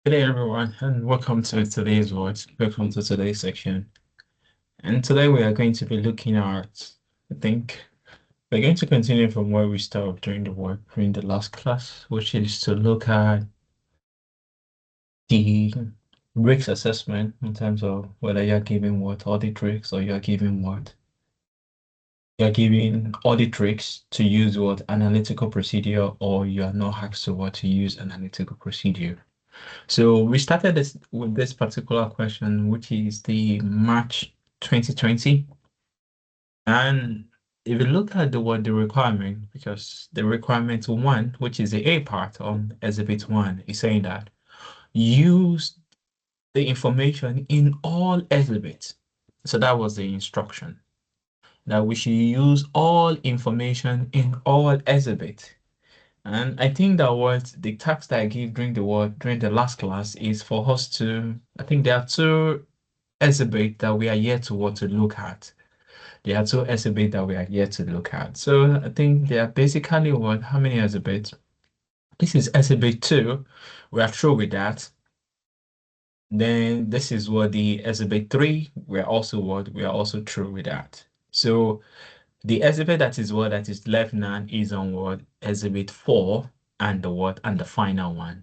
Good day, everyone, and welcome to today's voice. Welcome to today's section. And today we are going to be looking at, I think, we're going to continue from where we started during the last class, which is to look at the risk assessment in terms of whether you're giving what audit risks or you're giving audit risks to use what analytical procedure or you are not asked to what to use analytical procedure. So we started this with this particular question, which is the March 2020. And if you look at the requirement, because the requirement one, which is the A part on exhibit one, is saying that use the information in all exhibits. So that was the instruction that we should use all information in all exhibits. And I think that what the task that I gave during the last class is for us to, I think there are two exhibits that we are yet to what to look at. There are two exhibits that we are yet to look at. So I think they are basically what, how many exhibits? This is exhibit two. We are through with that. Then this is what the exhibit three, we are also through with that. So the exhibit that is left now is on what exhibit four and the final one.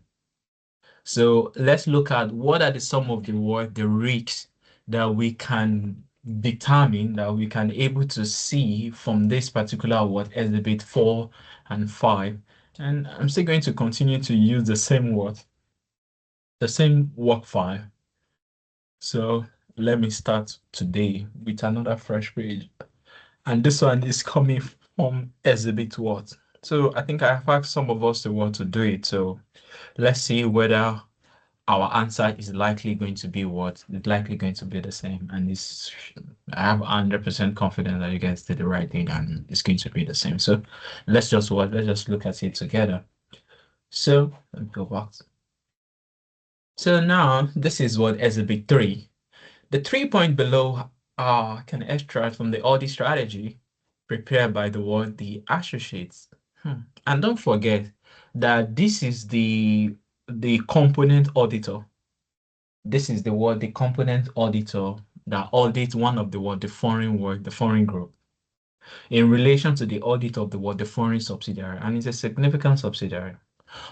So let's look at what are some of the risks that we can determine that we can able to see from this particular exhibit four and five. And I'm still going to continue to use the same work file. So let me start today with another fresh page. And this one is coming from exhibit what? So I think I have asked some of us to want to do it. So let's see whether our answer is likely going to be what? It's likely going to be the same. And this, I have 100% confidence that you guys did the right thing and it's going to be the same. So let's just look at it together. So let me go back. So now this is what exhibit three. The 3 point below can extract from the audit strategy prepared by the associates. And don't forget that this is the component auditor. This is the component auditor that audits one of the foreign group in relation to the audit of the foreign subsidiary, and it's a significant subsidiary.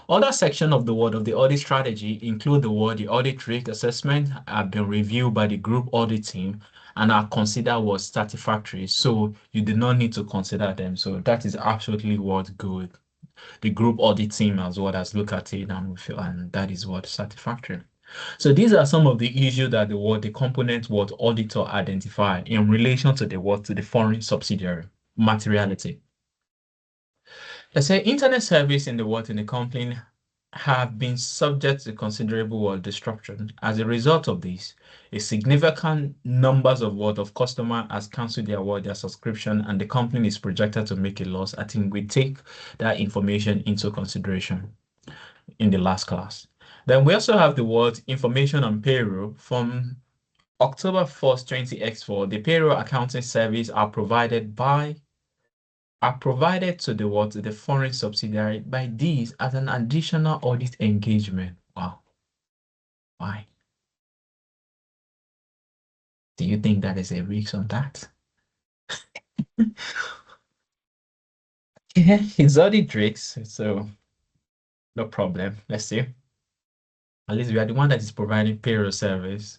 Other section of the audit strategy include the audit risk assessment have been reviewed by the group audit team and are considered satisfactory. So you do not need to consider them. So that is absolutely what good. The group audit team as well as look at it and we feel, and that is what satisfactory. So these are some of the issues that the component auditor identify in relation to the foreign subsidiary materiality. Let's say internet service in the company have been subject to considerable disruption. As a result of this, a significant numbers of customer has canceled their subscription and the company is projected to make a loss. I think we take that information into consideration in the last class. Then we also have the word information on payroll from October 1st, 2024. The payroll accounting service are provided to the foreign subsidiary by these as an additional audit engagement. Wow. Why? Do you think that is a risk on that? Yeah, it's audit risks, so no problem. Let's see. At least we are the one that is providing payroll service.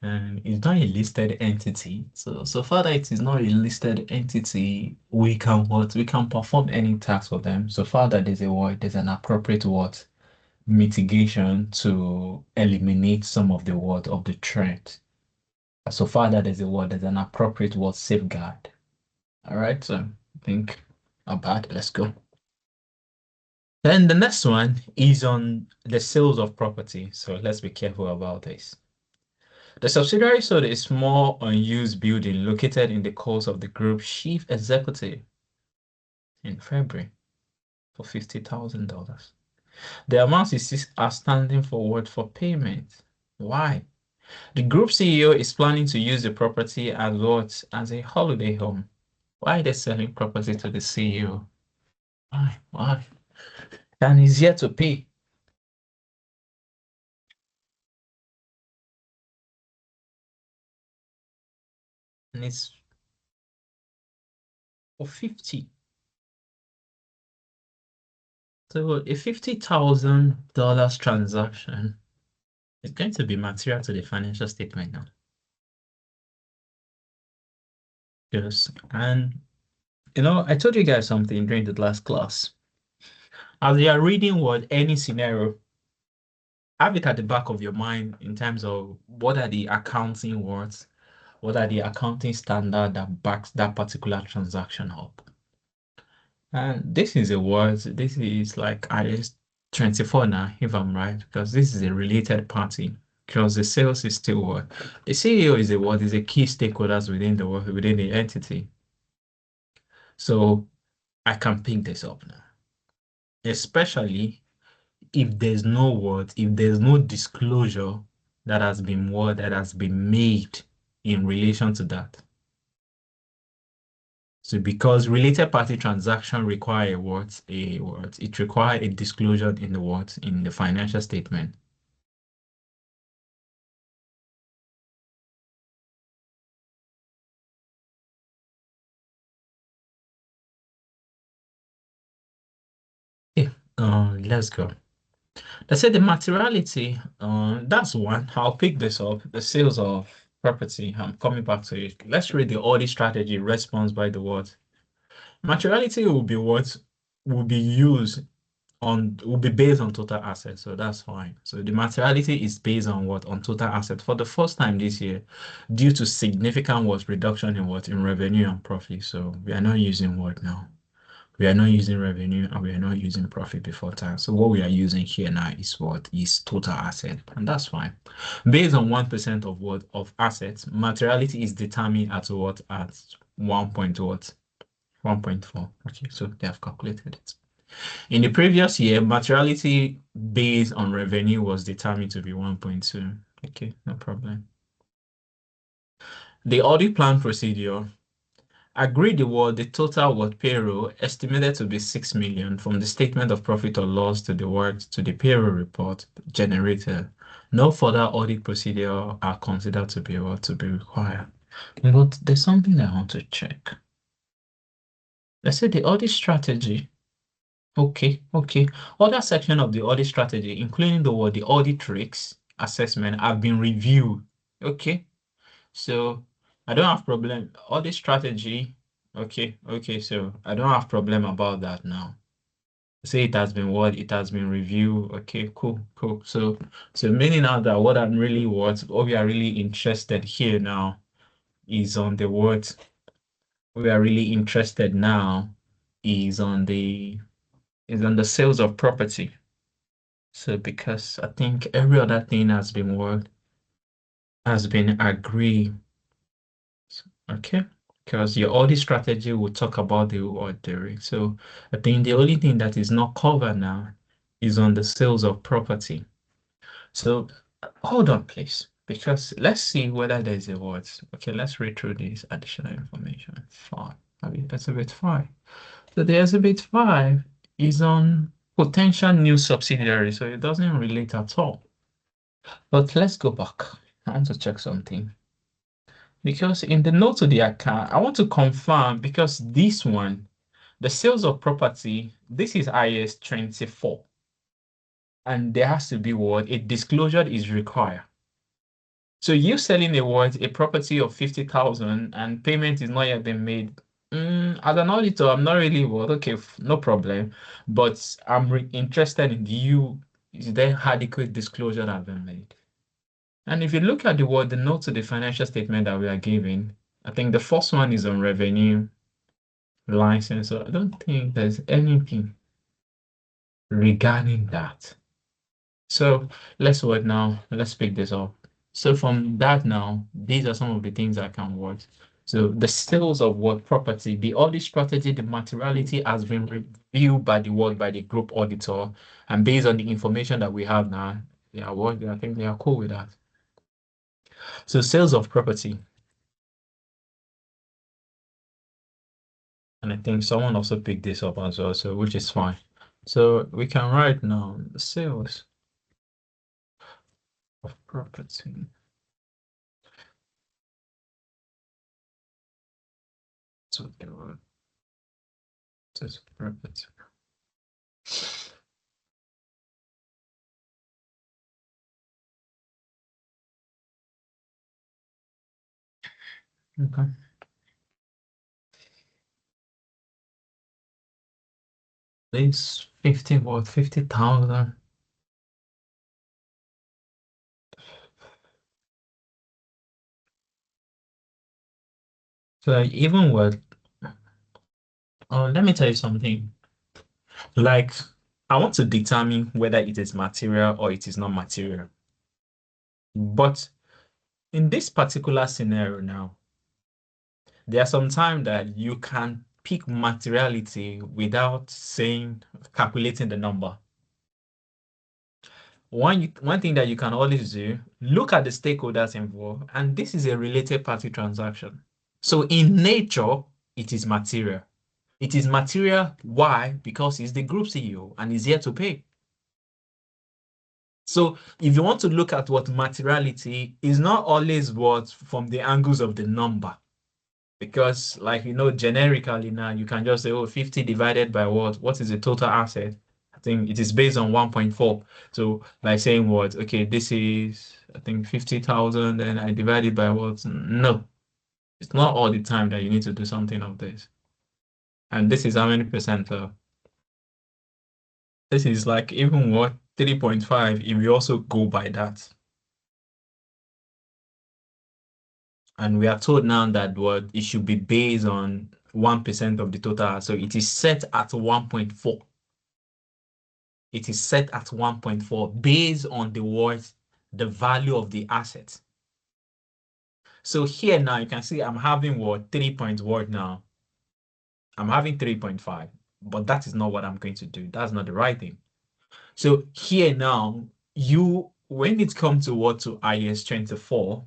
And it's not a listed entity. So far that it is not a listed entity, we can what? We can perform any task for them. So far that there's an appropriate mitigation to eliminate some of the threat. So far that there's an appropriate safeguard. All right, so I think not bad. Let's go. Then the next one is on the sales of property. So let's be careful about this. The subsidiary sold a small unused building located in the course of the group chief executive in February for $50,000. The amount is still outstanding for payment. Why? The group CEO is planning to use the property as what? As a holiday home. Why are they selling property to the CEO? Why? Why? And he's yet to pay. and it's for 50. So a $50,000 transaction is going to be material to the financial statement now. Yes. And I told you guys something during the last class. As you are reading what any scenario, have it at the back of your mind in terms of what are the accounting words, what are the accounting standard that backs that particular transaction up. And this is a word, this is like IS 24 now, if I'm right, because this is a related party. Because the sales is still what? The CEO is a key stakeholders within within the entity. So I can pick this up now. Especially if there's no disclosure that has been made in relation to that. So because related party transaction require it require a disclosure in in the financial statement. Yeah, let's go. Let's say the materiality, that's one. I'll pick this up. The sales of property. I'm coming back to it. Let's read the audit strategy response by the word. Materiality will be what will be used will be based on total assets, so that's fine. So the materiality is based on what? On total assets for the first time this year, due to significant reduction in revenue and profit. So we are not using what now? We are not using revenue and we are not using profit before tax. So what we are using here now is what is total asset, and that's fine. Based on 1% of what of assets, materiality is determined at what at 1 point what 1.4. Okay, so they have calculated it. In the previous year, materiality based on revenue was determined to be 1.2. Okay, no problem. The audit plan procedure agreed the total payroll estimated to be 6 million from the statement of profit or loss to the payroll report generated. No further audit procedure are considered to be required. But there's something I want to check. Let's say the audit strategy. Okay. Other section of the audit strategy, including the audit risks assessment, have been reviewed. Okay, so I don't have problem. Audit strategy. Okay. So I don't have problem about that now. Say it has been it has been reviewed. Okay, cool. So meaning now that what we are really interested here now is on the what we are really interested now is on the sales of property. So because I think every other thing has been agreed. Okay. Because your audit strategy will talk about the ordering. So I think the only thing that is not covered now is on the sales of property. So hold on, please, because let's see whether there's a word. Okay, let's read through this additional information. Five. Exhibit 5. So the exhibit 5 is on potential new subsidiary, so it doesn't relate at all. But let's go back. I want to check something. Because in the note to the account, I want to confirm because this one, the sales of property, this is IS 24. And there has to be what? A disclosure is required. So you selling a property of 50,000 and payment is not yet been made. As an auditor, I'm not really okay, no problem. But I'm interested in is there adequate disclosure that have been made? And if you look at the note to the financial statement that we are giving, I think the first one is on revenue, license. So I don't think there's anything regarding that. So let's work now. Let's pick this up. So from that now, these are some of the things I can work. So the sales of property, the audit strategy, the materiality has been reviewed by the group auditor, and based on the information that we have now, I think they are cool with that. So sales of property. And I think someone also picked this up as well, so which is fine. So we can write now the sales of property. to the word is property. Okay. This 50 what 50,000. So even with let me tell you something. Like I want to determine whether it is material or it is not material. But in this particular scenario now, there are some time that you can pick materiality without saying calculating the number. One thing that you can always do, look at the stakeholders involved, and this is a related party transaction. So in nature, it is material. It is material. Why? Because he's the group CEO and he's here to pay. So if you want to look at what materiality is, not always what from the angles of the number. Because like generically now you can just say, oh, 50 divided by what? What is the total asset? I think it is based on 1.4. So by saying what? Okay, this is I think 50,000 and I divide it by what? No, it's not all the time that you need to do something of this. And this is how many percent? This is like even what 3.5 if you also go by that. And we are told now that what it should be based on 1% of the total. So it is set at 1.4. It is set at 1.4 based on the value of the asset. So here now you can see I'm having what 3 point what now? I'm having 3.5, but that is not what I'm going to do. That's not the right thing. So here now, when it comes to what to IS 24,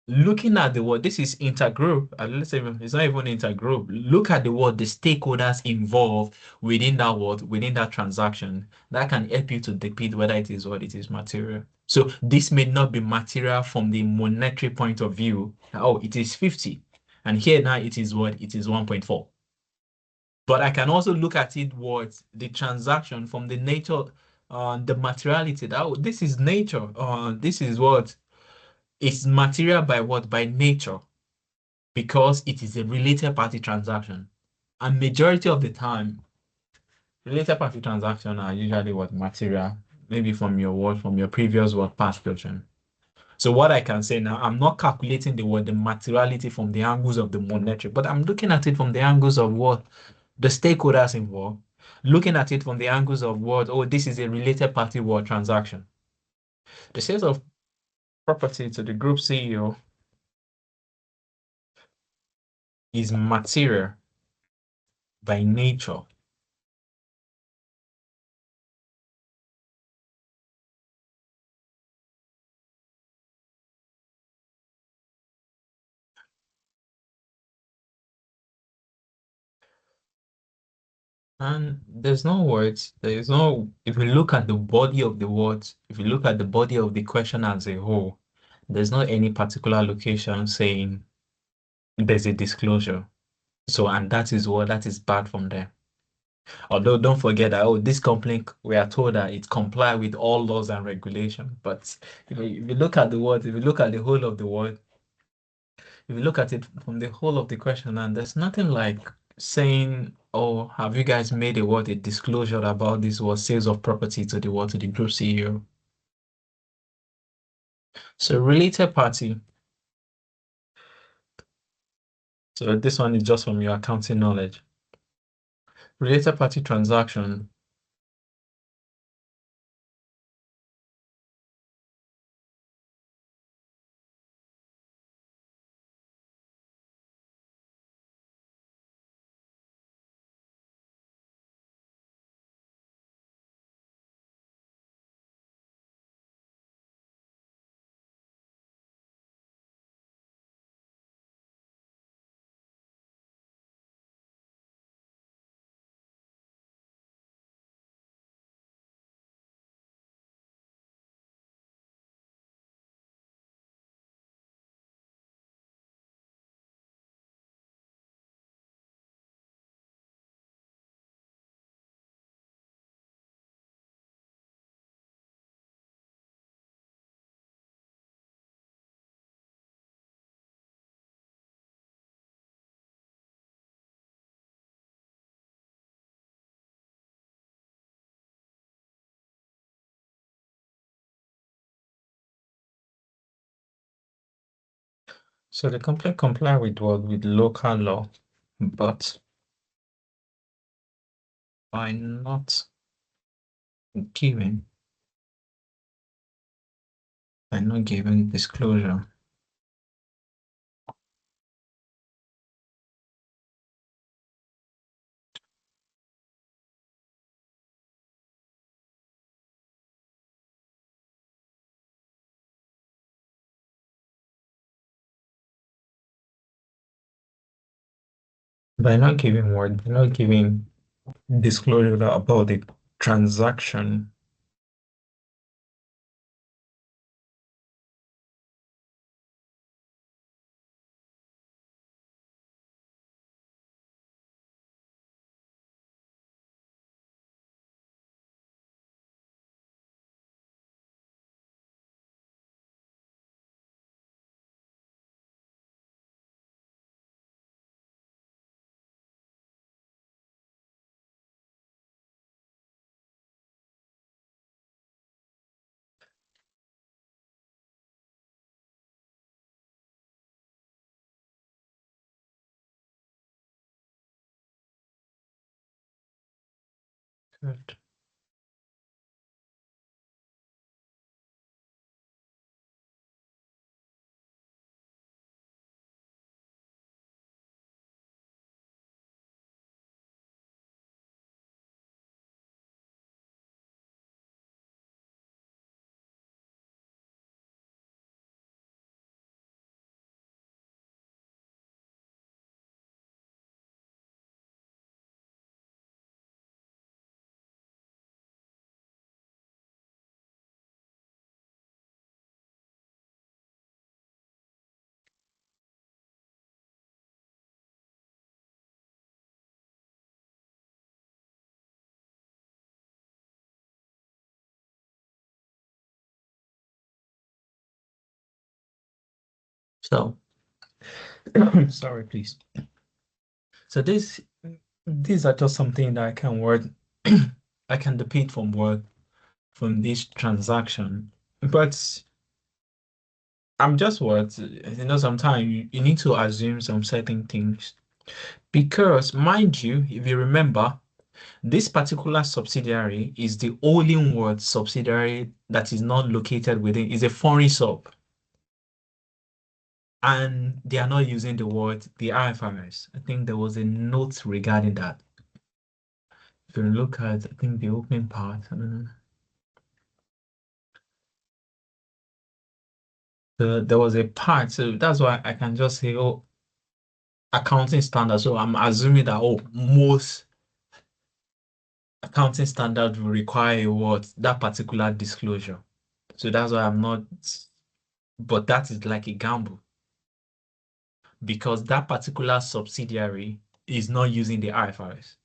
looking at the word, this is intergroup. Let's say it's not even intergroup. Look at the word, the stakeholders involved within that word, within that transaction. That can help you to depict whether it is what it is material. So this may not be material from the monetary point of view. Oh, it is 50. And here now it is what? It is 1.4. But I can also look at it what the transaction from the nature, the materiality. That this is nature. This is what it's material by what? By nature, because it is a related party transaction. And majority of the time, related party transactions are usually what material, maybe from your word, from your previous word, past version. So what I can say now, I'm not calculating the materiality from the angles of the monetary, but I'm looking at it from the angles of what the stakeholders involved, looking at it from the angles of what, oh, this is a related party word transaction. The sales of property to the group CEO is material by nature. And there's no words, there's no, if you look at the body of the words, if you look at the body of the question as a whole, there's not any particular location saying there's a disclosure. So, and that is bad from there. Although don't forget that, oh, this company, we are told that it comply with all laws and regulation. But if you look at the word, if you look at the whole of the word, if you look at it from the whole of the question, and there's nothing like saying, oh, have you guys made a disclosure about this was sales of property to the group CEO? So related party. So this one is just from your accounting knowledge. Related party transaction. So the company comply with what? With local law, but by not giving, by not giving disclosure. By not giving what? By not giving disclosure about the transaction. Good. So, sorry, please. So these are just something that I can word, I can depict from word from this transaction. But I'm just what, sometimes you need to assume some certain things. Because, mind you, if you remember, this particular subsidiary is the only word subsidiary that is not located within, is a foreign sub. And they are not using the word the IFRS. I think there was a note regarding that. If you look at, I think the opening part, I don't know. There was a part, so that's why I can just say, oh, accounting standards. So I'm assuming that, oh, most accounting standards will require what that particular disclosure. So that's why I'm not, but that is like a gamble because that particular subsidiary is not using the IFRS.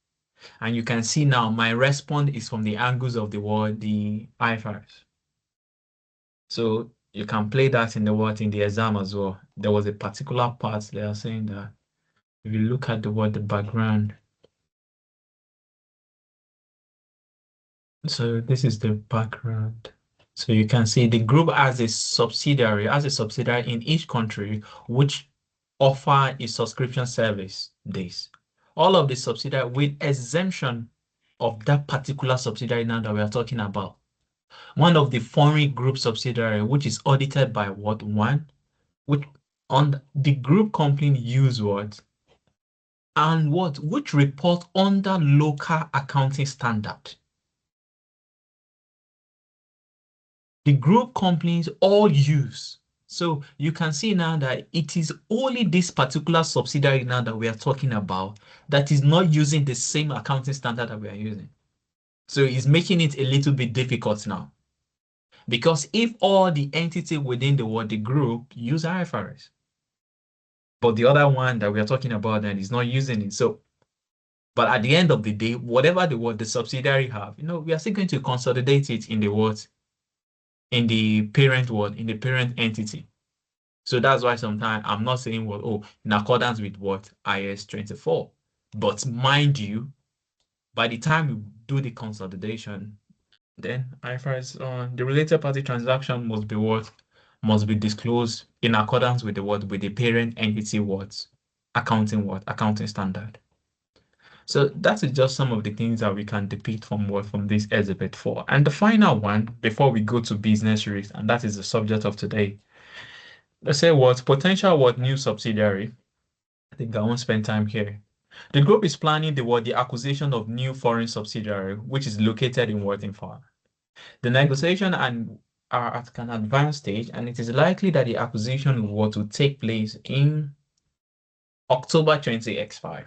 And you can see now my response is from the angles of the word, the IFRS. So you can play that in the word in the exam as well. There was a particular part they are saying that if you look at the word, the background. So this is the background. So you can see the group has a subsidiary in each country which offer a subscription service days. All of the subsidiary with exemption of that particular subsidiary now that we are talking about. One of the foreign group subsidiary, which is audited by what one, which on the group company use what and what which report under local accounting standard. The group companies all use. So you can see now that it is only this particular subsidiary now that we are talking about that is not using the same accounting standard that we are using. So it's making it a little bit difficult now. Because if all the entity within the group use IFRS, but the other one that we are talking about then is not using it. So, but at the end of the day, whatever the subsidiary have, we are still going to consolidate it in the in the parent entity. So that's why sometimes I'm not saying in accordance with what IS 24. But mind you, by the time you do the consolidation, then IFRS the related party transaction must be what must be disclosed in accordance with the what with the parent entity accounting standard. So that is just some of the things that we can depict from this exhibit 4. And the final one before we go to business risk, and that is the subject of today. Let's say what potential what new subsidiary. I think I won't spend time here. The group is planning the acquisition of new foreign subsidiary, which is located in Worthington. The negotiation are at an advanced stage, and it is likely that the acquisition were to take place in October 20x5.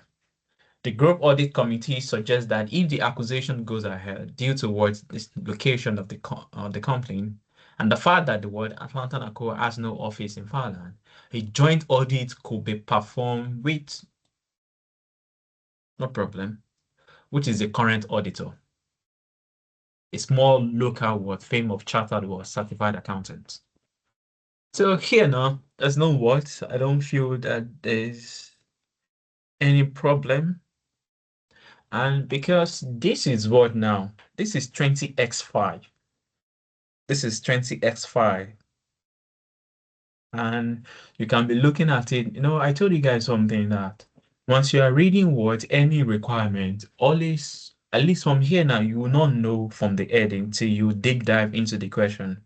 The group audit committee suggests that if the acquisition goes ahead due to what this location of the company and the fact that the word Atlanta Nakua has no office in Thailand, a joint audit could be performed with no problem, which is the current auditor, a small local firm of chartered or certified accountants. So here now, there's no what. I don't feel that there's any problem. And because this is what now, this is 20x5. This is 20x5. And you can be looking at it. You know, I told you guys something that once you are reading what any requirement, always, at least from here now, you will not know from the heading till you dive into the question.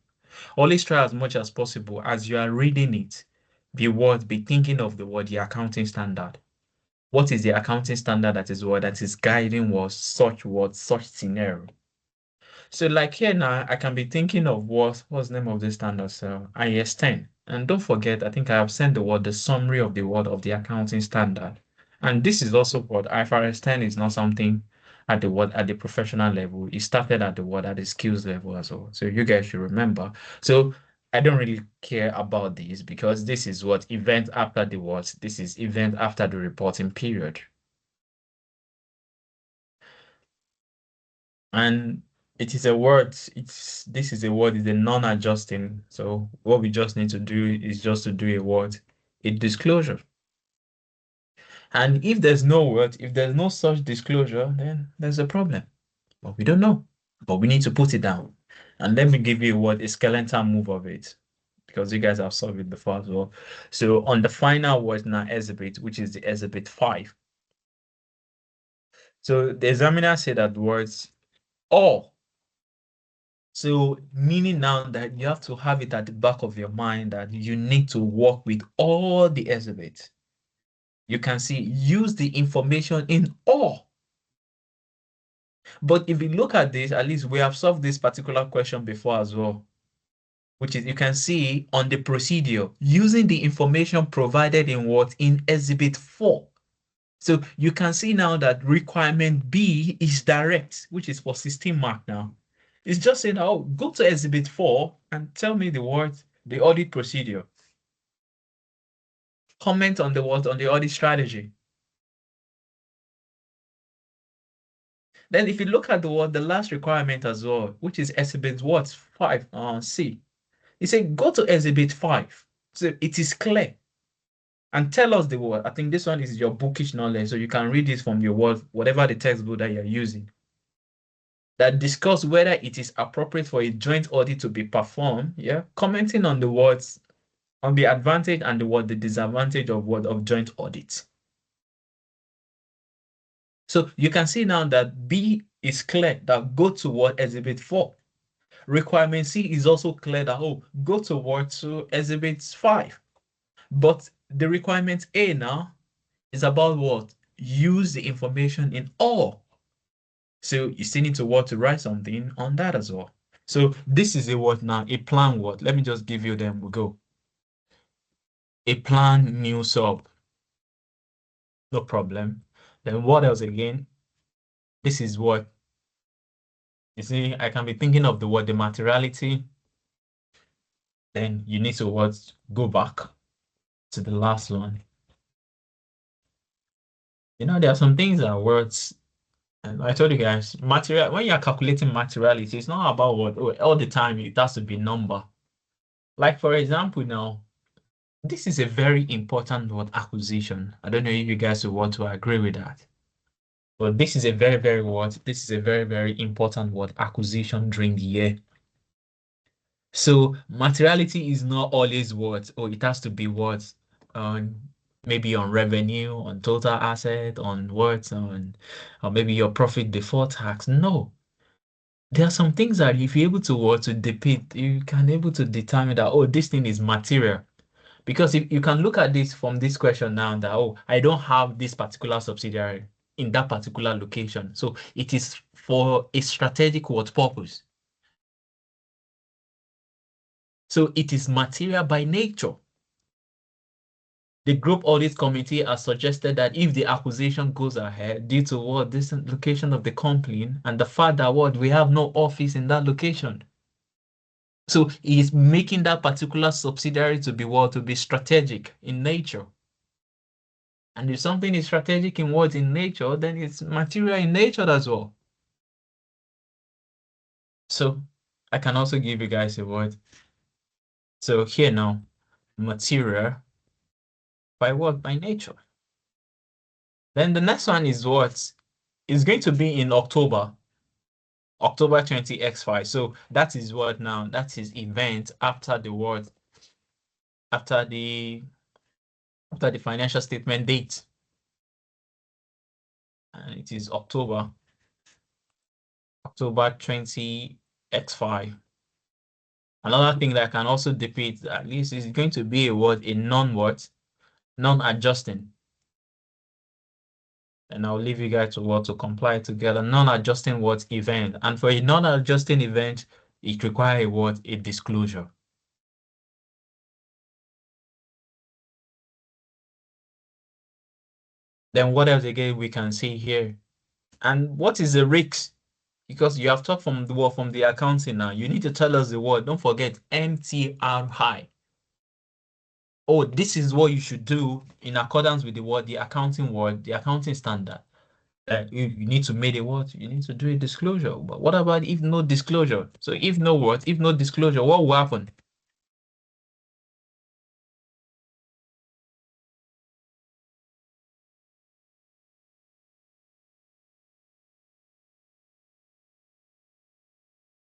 Always try as much as possible as you are reading it, be thinking of the accounting standard. What is the accounting standard that is guiding such scenario? So like here now, I can be thinking of what's the name of this standard cell? IS10. And don't forget, I think I have sent the summary of the accounting standard. And this is also what IFRS 10 is not something at the professional level. It started at the skills level as well. So you guys should remember. So I don't really care about this because this is what event after this is event after the reporting period. And it is a word, this is a word, is a non-adjusting. So what we just need to do is just to do a disclosure. And if there's no such disclosure, then there's a problem. But we don't know. But we need to put it down. And let me give you a skeletal move of it, because you guys have solved it before as well. So on the final word now exhibit, which is the exhibit 5. So the examiner said that words all. So meaning now that you have to have it at the back of your mind that you need to work with all the exhibits. You can see use the information in all. But if you look at this, at least we have solved this particular question before as well, which is you can see on the procedure using the information provided in exhibit 4. So you can see now that requirement B is direct, which is for 16 mark now. It's just saying, oh, go to exhibit 4 and tell me the audit procedure. Comment on the audit strategy. Then if you look at the last requirement as well, which is exhibit 5, C. It said go to exhibit 5. So it is clear. And tell us the word. I think this one is your bookish knowledge, so you can read this from your word, whatever the textbook that you're using. That discuss whether it is appropriate for a joint audit to be performed. Yeah, commenting on the words, on the advantage and the disadvantage of joint audit. So you can see now that B is clear that go to exhibit 4. Requirement C is also clear that go to exhibit 5. But the requirement A now is about use the information in all. So you still need to write something on that as well. So this is a plan word. Let me just give you them. We go. A plan new sub. No problem. Then what else again? This is what you see. I can be thinking of the materiality. Then you need to go back to the last one. You know, there are some things that words, and I told you guys, material, when you're calculating materiality, it's not about all the time it has to be number. Like for example, now, this is a very important acquisition. I don't know if you guys will want to agree with that. But this is a very, very, very important acquisition during the year. So materiality is not always what, or it has to be what, on maybe on revenue, on total asset, on what, on, or maybe your profit before tax. No, there are some things that if you're able to what to depict, you can able to determine that, oh, this thing is material. Because if you can look at this from this question now that, oh, I don't have this particular subsidiary in that particular location. So it is for a strategic what purpose. So it is material by nature. The group audit committee has suggested that if the acquisition goes ahead due to what this location of the company and the fact that what we have no office in that location. So he is making that particular subsidiary to be what to be strategic in nature. And if something is strategic in what in nature, then it's material in nature as well. So I can also give you guys a word. So here now, material by what? By nature. Then the next one is what? It's going to be in October. October 20 X5. So that is what now? That is event after the what? After the financial statement date. And it is October 20 X5. Another thing that I can also depict at least is going to be a word, a non-adjusting. And I'll leave you guys to what to comply together. Non-adjusting what event. And for a non-adjusting event, it requires a what? A disclosure. Then what else again we can see here? And what is the risk? Because you have talked from the word from the accounting now. You need to tell us the word. Don't forget MTRI. Oh, this is what you should do in accordance with the word, the accounting word, the accounting standard. You need to make a what? You need to do a disclosure. But what about if no disclosure? So if no what? If no disclosure, what will happen?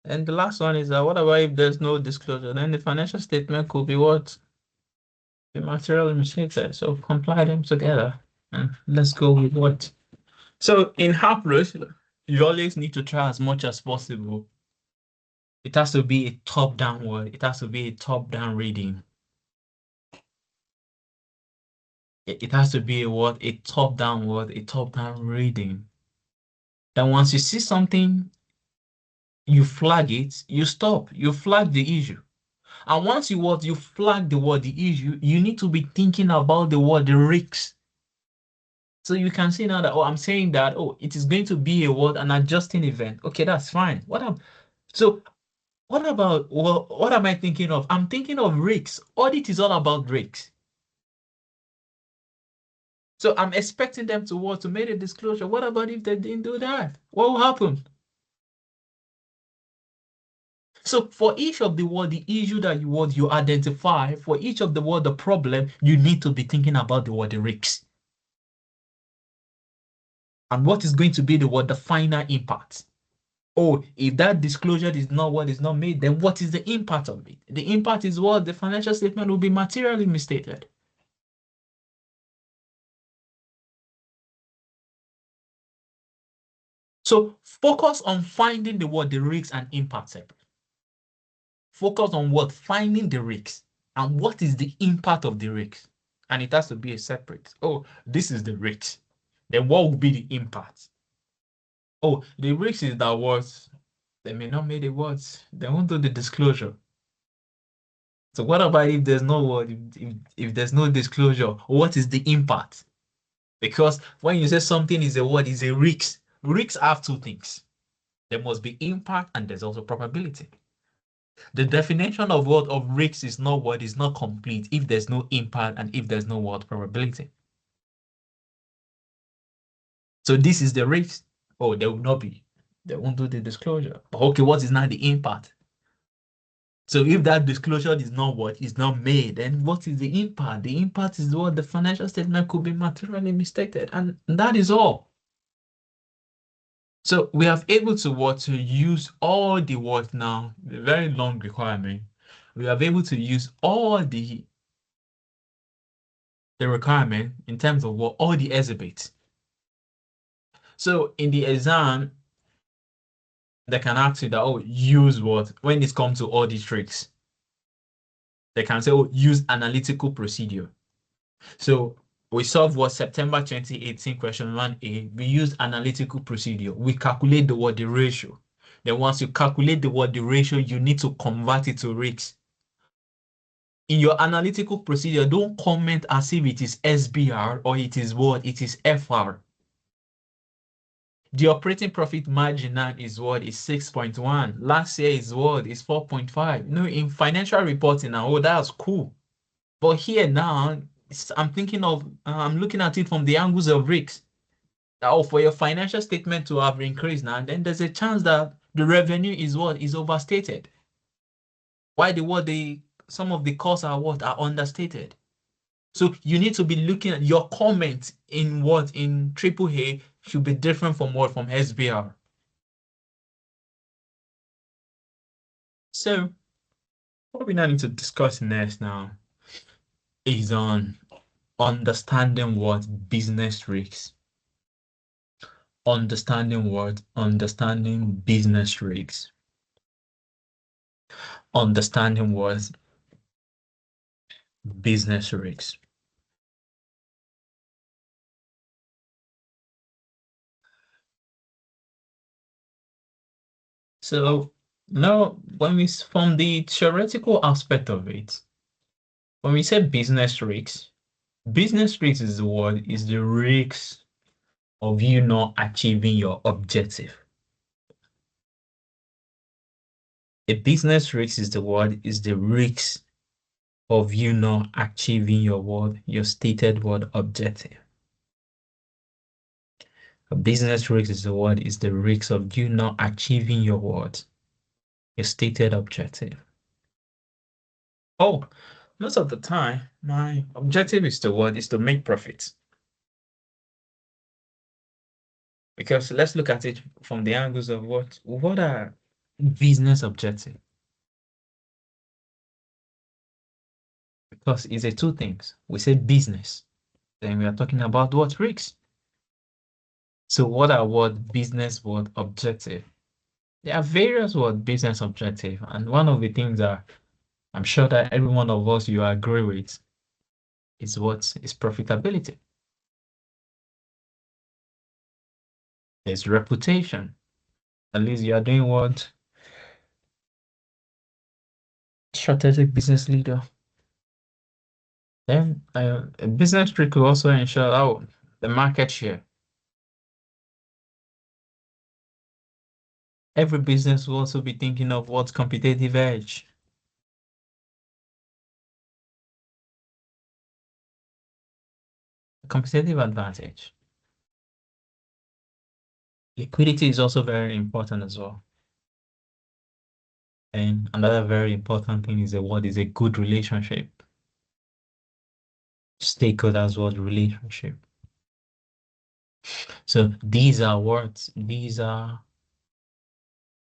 And the last one is what about if there's no disclosure? Then the financial statement could be what? Be materially misstated. So comply them together. And let's go with what? So in approach, you always need to try as much as possible. It has to be a top-down word. It has to be a top-down reading. It has to be a word, a top-down word, a top-down reading. Then once you see something, you flag it, you stop, you flag the issue. And once you flag the word, the issue, you need to be thinking about the word, the risks. So you can see now that, oh, I'm saying that, oh, it is going to be a word, an adjusting event. Okay, that's fine. So what about, well, what am I thinking of? I'm thinking of risks. Audit is all about risks. So I'm expecting them to what, to make a disclosure. What about if they didn't do that? What will happen? So for each of the word, the issue that you identify, for each of the word, the problem, you need to be thinking about the word, the risks. And what is going to be the word, the final impact. Oh, if that disclosure is not what is not made, then what is the impact of it? The impact is what the financial statement will be materially misstated. So focus on finding the word, the risks and impact separate. Focus on what? Finding the risks and what is the impact of the risks. And it has to be a separate. Oh, this is the risk. Then what will be the impact? Oh, the risk is that what they may not make the words. They won't do the disclosure. So what about if there's no word, if there's no disclosure? What is the impact? Because when you say something is a word, is a risk. Risks have two things. There must be impact and there's also probability. The definition of what of risks is not what is not complete if there's no impact and if there's no what probability. So this is the risk. Oh, there will not be. They won't do the disclosure. But okay, what is now the impact? So if that disclosure is not what is not made, then what is the impact? The impact is what the financial statement could be materially misstated, and that is all. So we have able to what to use all the what now, the very long requirement. We have able to use all the requirement in terms of what all the exhibits. So in the exam, they can ask you that, oh, use what when it comes to all these tricks. They can say, oh, use analytical procedure. So we solve what September 2018 question 1A. We use analytical procedure. We calculate the ratio. Then once you calculate the ratio, you need to convert it to risks. In your analytical procedure, don't comment as if it is SBR or it is what? It is FR. The operating profit margin now is what? Is 6.1. Last year is what? Is 4.5. No, in financial reporting now, oh, that's cool. But here now, I'm thinking of, I'm looking at it from the angles of risks. Oh, for your financial statement to have increased now, then there's a chance that the revenue is what? Is overstated. Why some of the costs are what? Are understated. So you need to be looking at your comment in what? In AAA should be different from what? From SBR. So what we now need to discuss next now is on understanding what business risks. Understanding what? Understanding business risks. Understanding what? Business risks. So now when we from the theoretical aspect of it, when we say business risks is the word is the risks of you not achieving your objective. A business risk is the word is the risk of you not achieving your word, your stated word objective. A business risk is the word is the risk of you not achieving your word, your stated objective. Oh, most of the time, my objective is to what is to make profits. Because let's look at it from the angles of what are business objectives? Because it's a two things. We say business, then we are talking about what risks. So what are what business what objective? There are various what business objective, and one of the things that I'm sure that every one of us you agree with is what is profitability. There's reputation. At least you are doing what strategic business leader. Then a business trick will also ensure the market share. Every business will also be thinking of what's competitive edge. Competitive advantage. Liquidity is also very important as well. And another very important thing is what is a good relationship. Stakeholders what relationship. So these are words. These are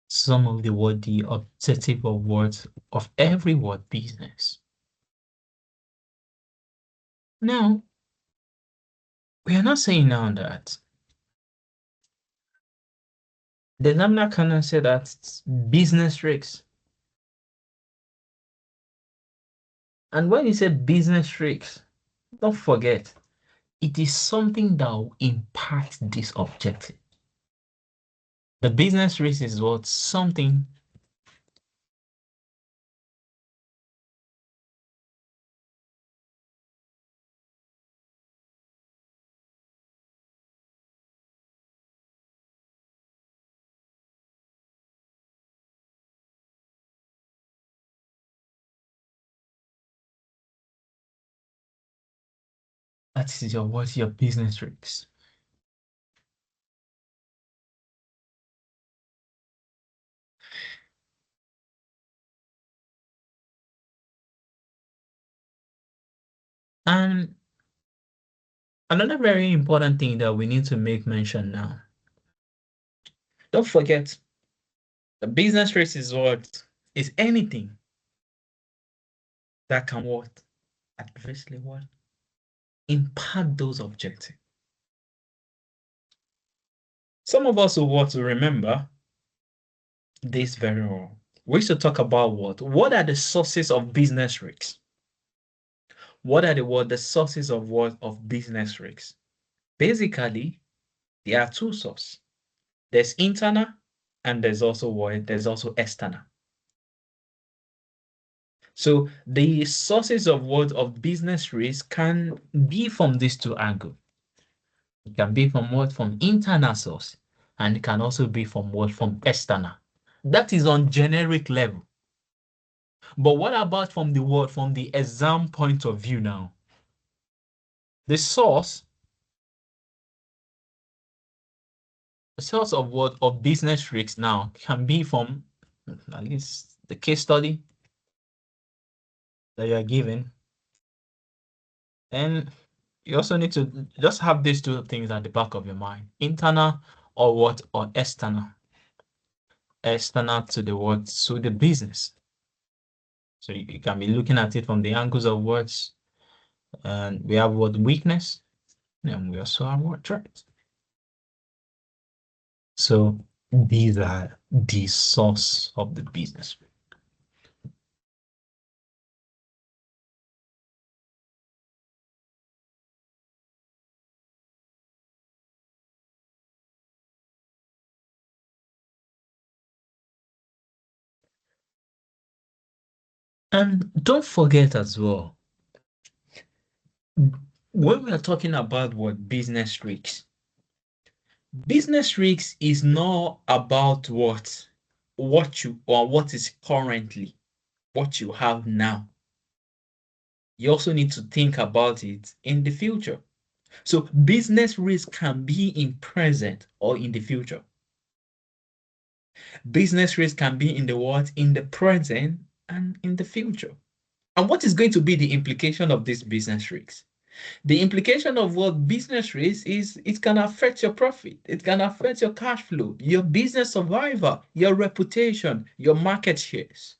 some of the objective of words of every word business. Now, we are not saying now that the Lambda canon said that business risks. And when you say business risks, don't forget, it is something that will impact this objective. The business risk is what something that is your business risks. And another very important thing that we need to make mention now Don't forget, the business risk is what? Is anything that can what? Adversely what? Impact those objectives. Some of us will want to remember this very well. We should talk about what? What are the sources of business risks? What are the sources of what? Of business risks? Basically, there are two sources. There's internal and there's also what? There's also external. So the sources of what? Of business risk can be from these two angles. It can be from what? From internal source, and it can also be from what? From external. That is on generic level. But what about from the word, from the exam point of view now? The source of what? Of business risks now can be from at least the case study that you are given. And you also need to just have these two things at the back of your mind. Internal or what? Or external. External to the what? To the business. So you can be looking at it from the angles of words. And we have what? Weakness. And we also have what? Threat. So these are the source of the business. And don't forget as well, when we are talking about what business risks is not about what you or what is currently what you have now. You also need to think about it in the future. So business risk can be in present or in the future. Business risk can be in the what? In the present and in the future. And what is going to be the implication of this business risk? The implication of what business risk is it can affect your profit, it can affect your cash flow, your business survival, your reputation, your market shares.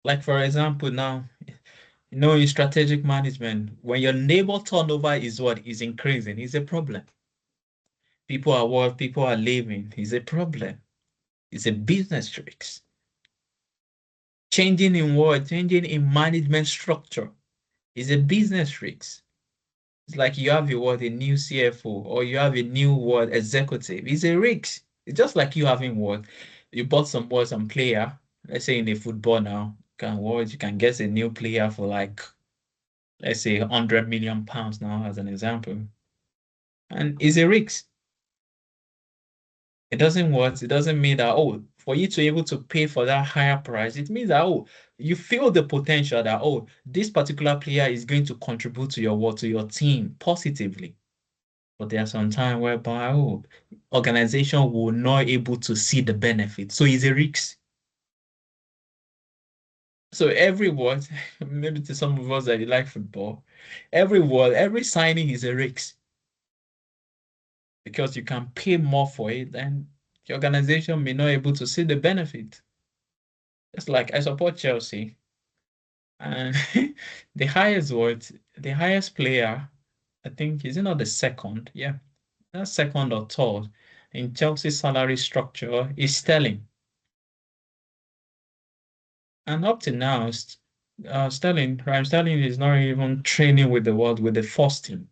Like for example, now, in strategic management, when your neighbor turnover is what is increasing, is a problem. People are leaving, is a problem. It's a business risk. Changing in what? Changing in management structure is a business risk. It's like you have a new CFO or you have a new executive. It's a risk. It's just like you having you bought some player. Let's say in a football now, you can get a new player for like let's say £100 million now as an example, and it's a risk. It doesn't what? It doesn't mean that for you to be able to pay for that higher price, it means that you feel the potential that this particular player is going to contribute to your team positively. But there are some time whereby organization will not able to see the benefit. So it's a risk. So every word, maybe to some of us that like football, every signing is a risk because you can pay more for it and the organization may not able to see the benefit. It's like I support Chelsea and the highest player, I think, is it not the second? Yeah, that's second or third in Chelsea's salary structure is Sterling. And up to now, Raheem Sterling is not even training with the first team.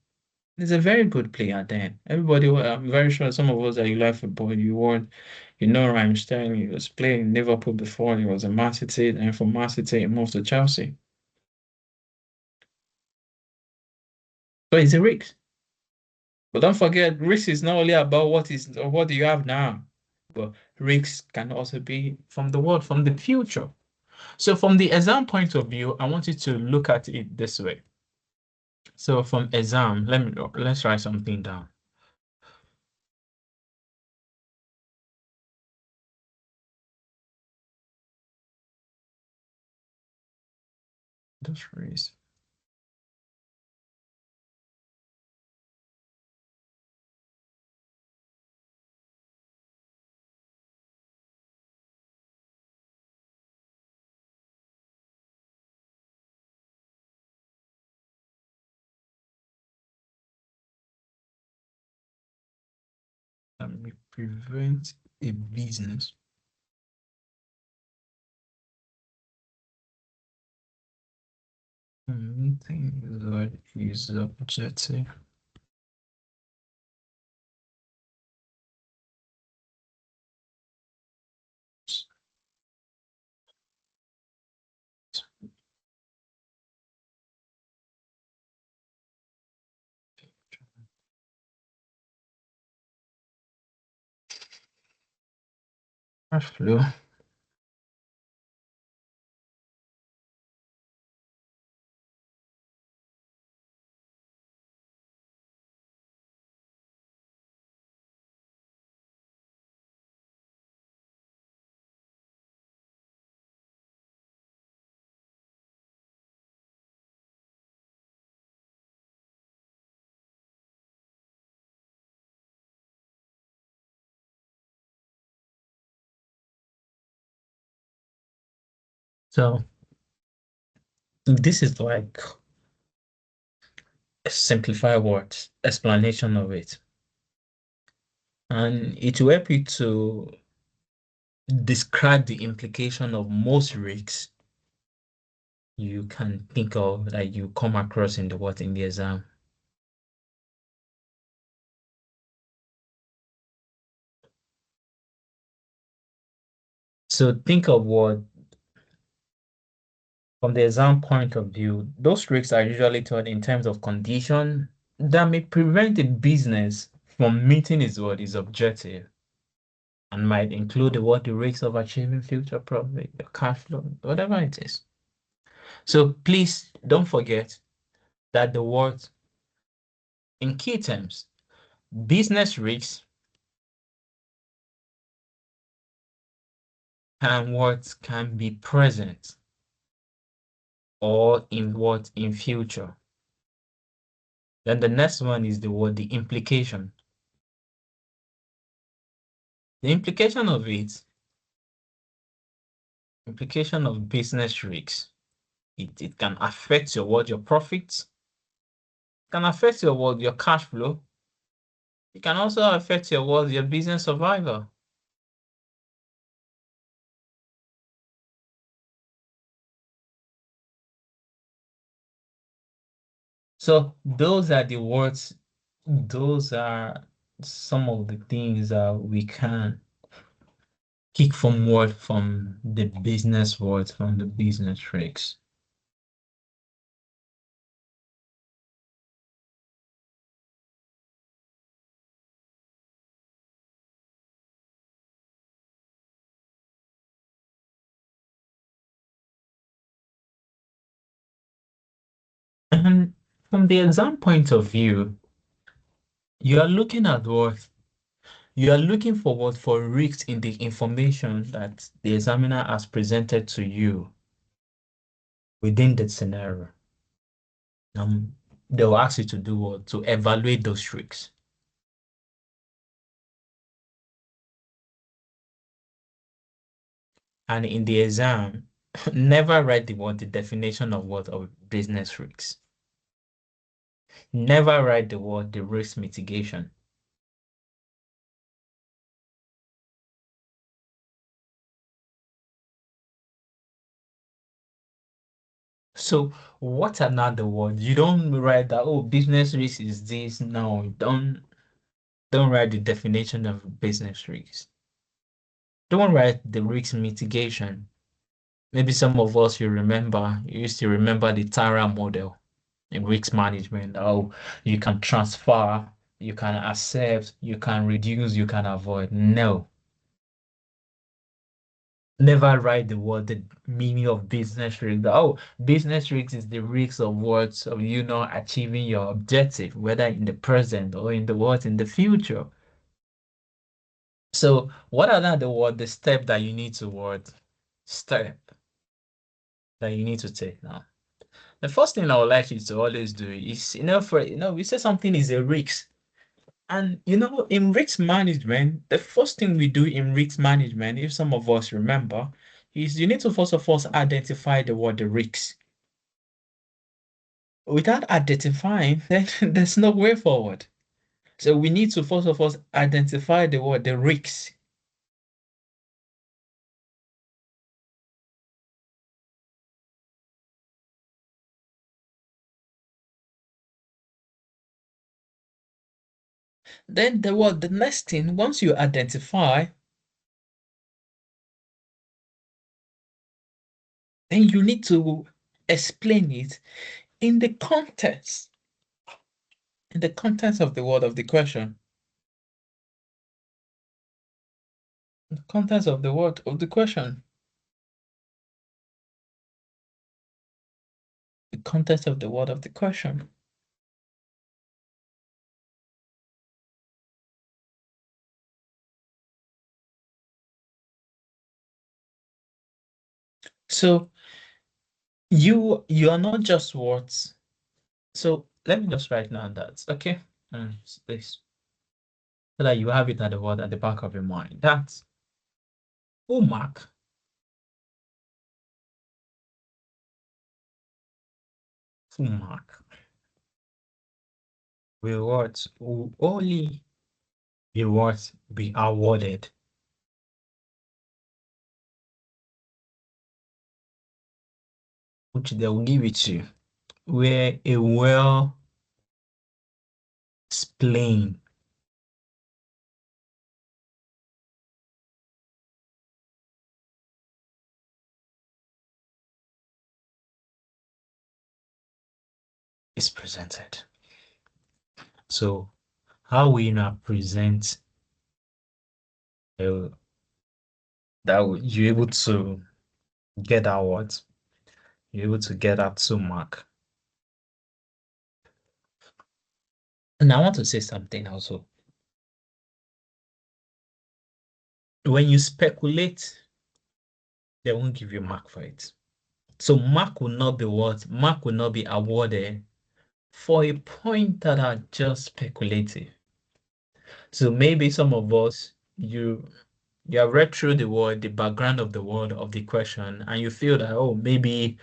He's a very good player then. I'm very sure some of us that you like football, Raheem Sterling, he was playing in Liverpool before, he was a Man City, and from Man City, he moved to Chelsea. So it's a risk. But don't forget, risk is not only about what do you have now, but risks can also be from the future. So from the exam point of view, I want you to look at it this way. So from exam, let's write something down. Those risks. That may prevent a business from meeting what is objective. Cash flow. So this is like a simplified words explanation of it. And it will help you to describe the implication of most risks you can think of that you come across in the what in the exam. So think of what from the exam point of view, those risks are usually taught in terms of condition that may prevent a business from meeting its what is objective and might include the risks of achieving future profit, your cash flow, whatever it is. So please don't forget that the word in key terms, business risks and what can be present or in what in future. Then the next one is the word the implication. The implication of business risks. It can affect your profits, can affect your cash flow. It can also affect your business survival. So those are the words, those are some of the things that we can kick from the business world, from the business tricks. And from the exam point of view, you are looking at what you are looking for what for risks in the information that the examiner has presented to you within that scenario. They will ask you to do what? To evaluate those risks. And in the exam, never write the definition of what of business risks. Never write the word the risk mitigation. So what are not the words? You don't write that, oh, business risk is this. No, don't write the definition of business risks. Don't write the risk mitigation. Maybe some of us you used to remember the Tara model in risk management. Oh, you can transfer, you can accept, you can reduce, you can avoid. No. Never write the word, the meaning of business risk. Oh, business risk is the risk of what of you not achieving your objective, whether in the present or in the what in the future. So what are the word the step that you need to step that you need to take now? The first thing I would like you to always do is, we say something is a risk. And in risk management, the first thing we do in risk management, if some of us remember, is you need to first of all identify the risks. Without identifying, then there's no way forward. So we need to first of all identify the risks. Then the next thing, once you identify, then you need to explain it in the context of the word of the question. The context of the word of the question. The context of the word of the question. So you are not just words. So let me just write down that, okay? This so that you have it at the word at the back of your mind. That's full mark. Full mark. Rewards will only rewards be awarded, which they will give it to you, where a well explained is presented. So how we now present uh, that you're able to get that what you're able to get that two mark. And I want to say something also. When you speculate, they won't give you mark for it. So mark will not be what? Mark will not be awarded for a point that are just speculative. So maybe some of us, you have read through the word, the background of the word of the question, and you feel that, oh, maybe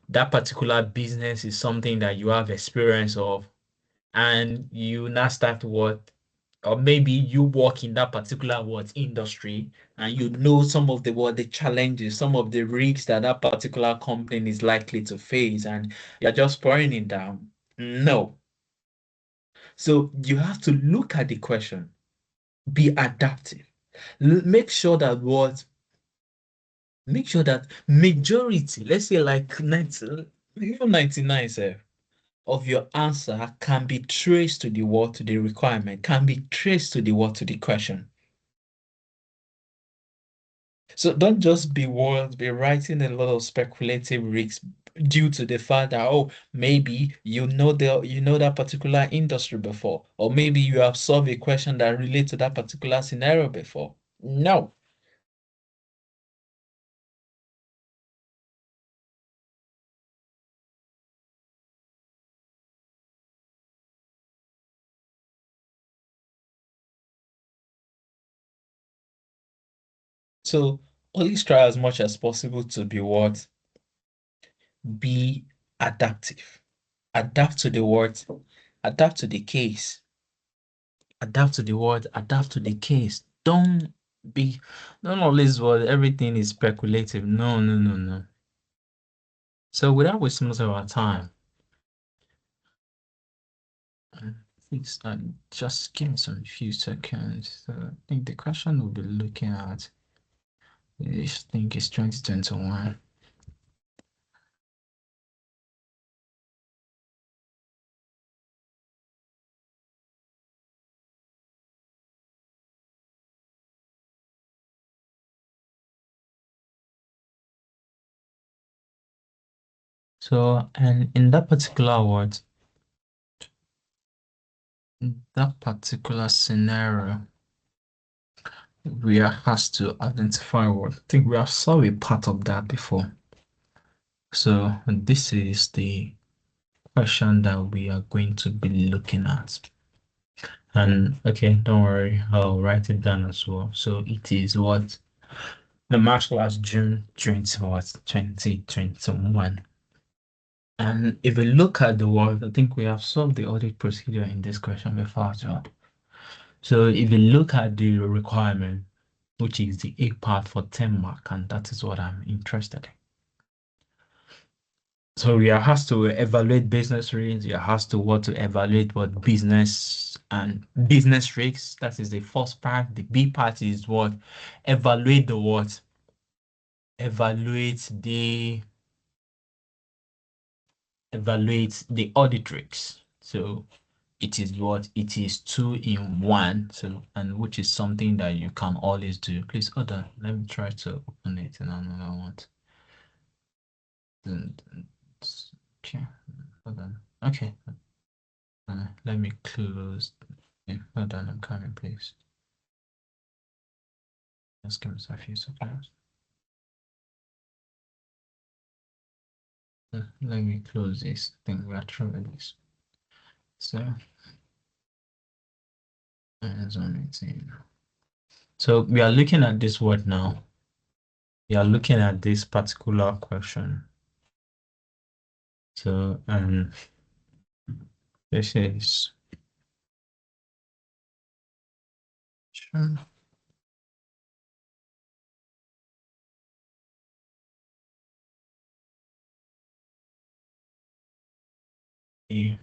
that particular business is something that you have experience of, and you now start what, or maybe you work in that particular what industry, and you know some of the challenges, some of the risks that that particular company is likely to face, and you're just pouring it down. No. So you have to look at the question, be adaptive. Make sure that make sure that majority, let's say like 90, even 99, sir, of your answer can be traced to the word, to the requirement, can be traced to the word, to the question. So don't just be writing a lot of speculative risks due to the fact that, oh, maybe you know that particular industry before, or maybe you have solved a question that relates to that particular scenario before. No. So always try as much as possible to be what? Be adaptive. Adapt to the words, adapt to the case, adapt to the word, adapt to the case. Be, don't always what everything is speculative. No, no, no, no. So without wasting much of our time, please just give me some few seconds. I think the question we'll be looking at, I think it's 2021. So, and in that particular word, in that particular scenario, we are asked to identify what. I think we have saw a part of that before. So this is the question that we are going to be looking at. And okay, don't worry, I'll write it down as well. So it is what the March last June 20 what 2021. And if we look at the word, I think we have solved the audit procedure in this question before as well. So if you look at the requirement, which is the A part for 10 mark, and that is what I'm interested in. So we are has to evaluate business risks. You has to what to evaluate what business and business risks. That is the first part. The B part is what evaluate the what evaluate the audit risks. So it is what it is two in one. So and which is something that you can always do. Please hold on. Let me try to open it in another one. Okay, hold on. Okay. Let me close. Yeah, hold on, I'm coming, please. Just give us a few seconds. Let me close this thing. We are trying this. So, Amazon 18. So we are looking at this word now. We are looking at this particular question. So, this is sure. Yeah.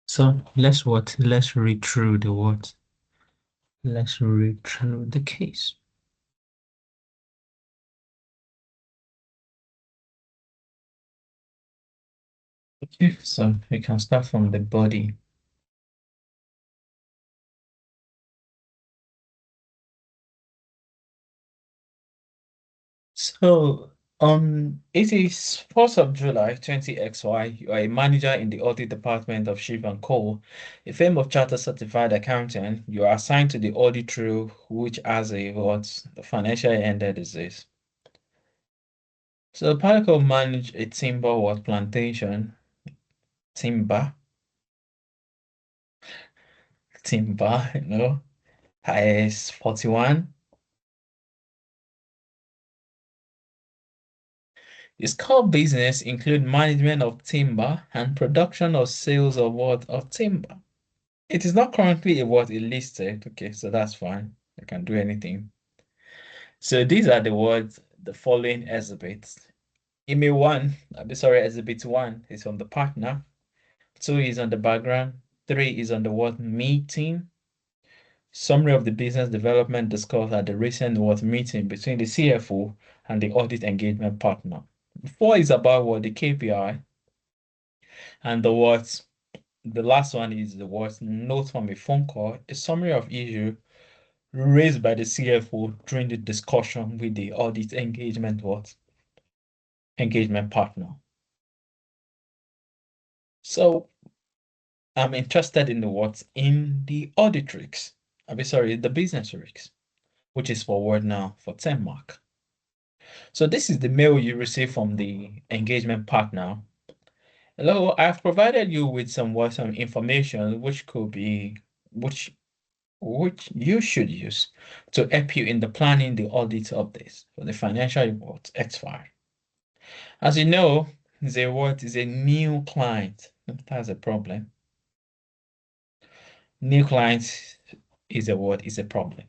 So let's read through the words. Let's read through the case. Okay, so we can start from the body. So, it is 4th of July 20XY. You are a manager in the audit department of Ship and Co., a firm of chartered certified accountant. You are assigned to the audit role, which has a what the financial ended is this. So, Palico manage a timber what plantation, timber, timber, IS 41. Its core business include management of timber and production or sales of what of timber. It is not currently a what it listed. Okay, so that's fine. I can do anything. So these are the words, the following exhibits. Email one, exhibit one is from the partner. Two is on the background. Three is on the word meeting. Summary of the business development discussed at the recent word meeting between the CFO and the audit engagement partner. Four is about what the KPI, and the last one is the word note from a phone call, a summary of issue raised by the CFO during the discussion with the audit engagement partner. So I'm interested in the audit risks. The business risks, which is forward now for 10 mark. So this is the mail you receive from the engagement partner. Hello, I've provided you with some information which which you should use to help you in the planning the audit updates for the financial report X5. As you know, is a new client. That's a problem. New client is a problem.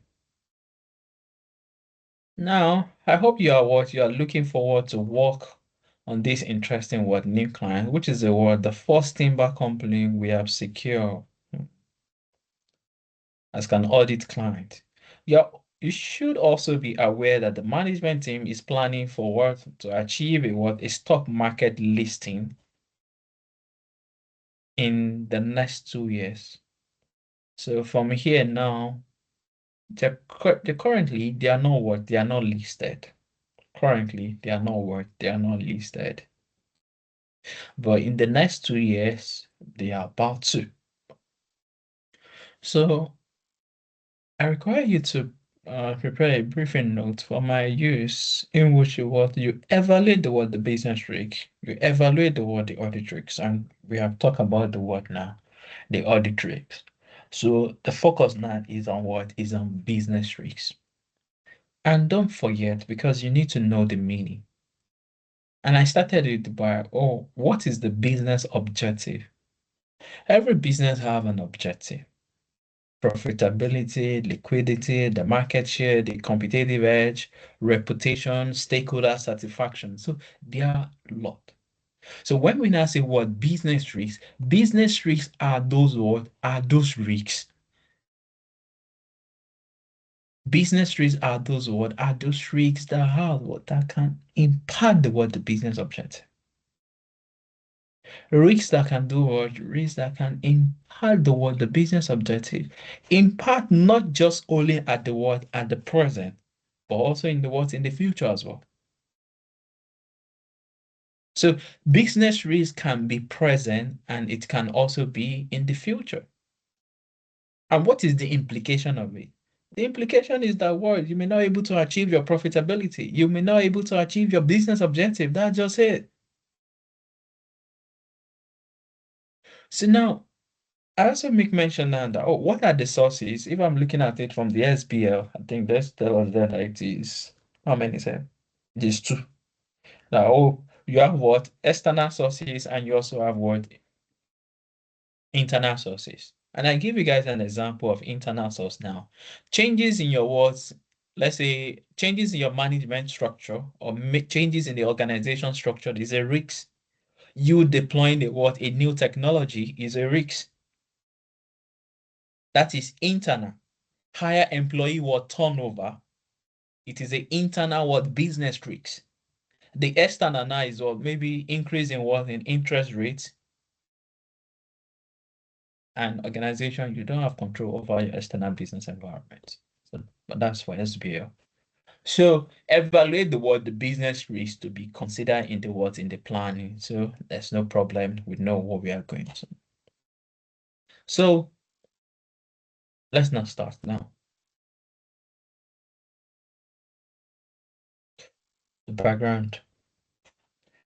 Now, I hope you are looking forward to work on this interesting new client, which is the first timber company we have secured as an audit client. You should also be aware that the management team is planning for to achieve a stock market listing in the next 2 years. So from here now, currently they are not listed. Currently they are not listed. But in the next 2 years, they are about to. So I require you to prepare a briefing note for my use in which you evaluate the word the business risk, you evaluate the word the audit risks, and we have talked about the word now, the audit risks. So the focus now is on what is on business risks. And don't forget, because you need to know the meaning. And I started it by, oh, what is the business objective? Every business have an objective. Profitability, liquidity, the market share, the competitive edge, reputation, stakeholder satisfaction. So there are a lot. So when we now say what business risks are those what are those risks. Business risks are those what are those risks that have what that can impact the business objective. Risks that can do what risks that can impact the business objective. Impact not just only at the what at the present, but also in the what in the future as well. So business risk can be present and it can also be in the future. And what is the implication of it? The implication is that what you may not be able to achieve your profitability. You may not be able to achieve your business objective. That's just it. So now I also make mention now that, oh, what are the sources? If I'm looking at it from the SBL, I think let's tell us that it is, how many is it? It is two. Now, oh, you have what? External sources, and you also have what? Internal sources. And I give you guys an example of internal source now. Changes in your words, let's say changes in your management structure or changes in the organization structure is a risk. You deploying a new technology is a risk. That is internal. Higher employee turnover. It is an internal business risk. The external now is what maybe increase in in interest rates and organization. You don't have control over your external business environment. So, but that's for SBL. So evaluate the business risk to be considered in the planning. So there's no problem. We know what we are going to. So let's now start now. The background.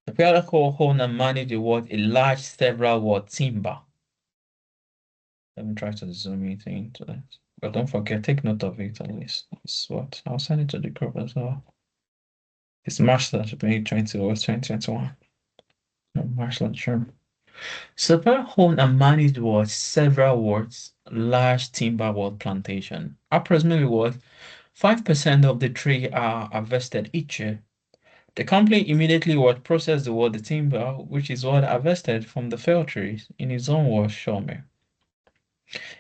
The PLC owner manage a large several timber. Let me try to zoom it into that. But don't forget, take note of it at least. It's what I'll send it to the group as well. It's March 2020 or 2021. No, March term. Super owned and managed several large timber plantation. Approximately 5% of the tree are harvested each year. The company immediately process the timber, which is harvested from the felled trees in its own sawmill,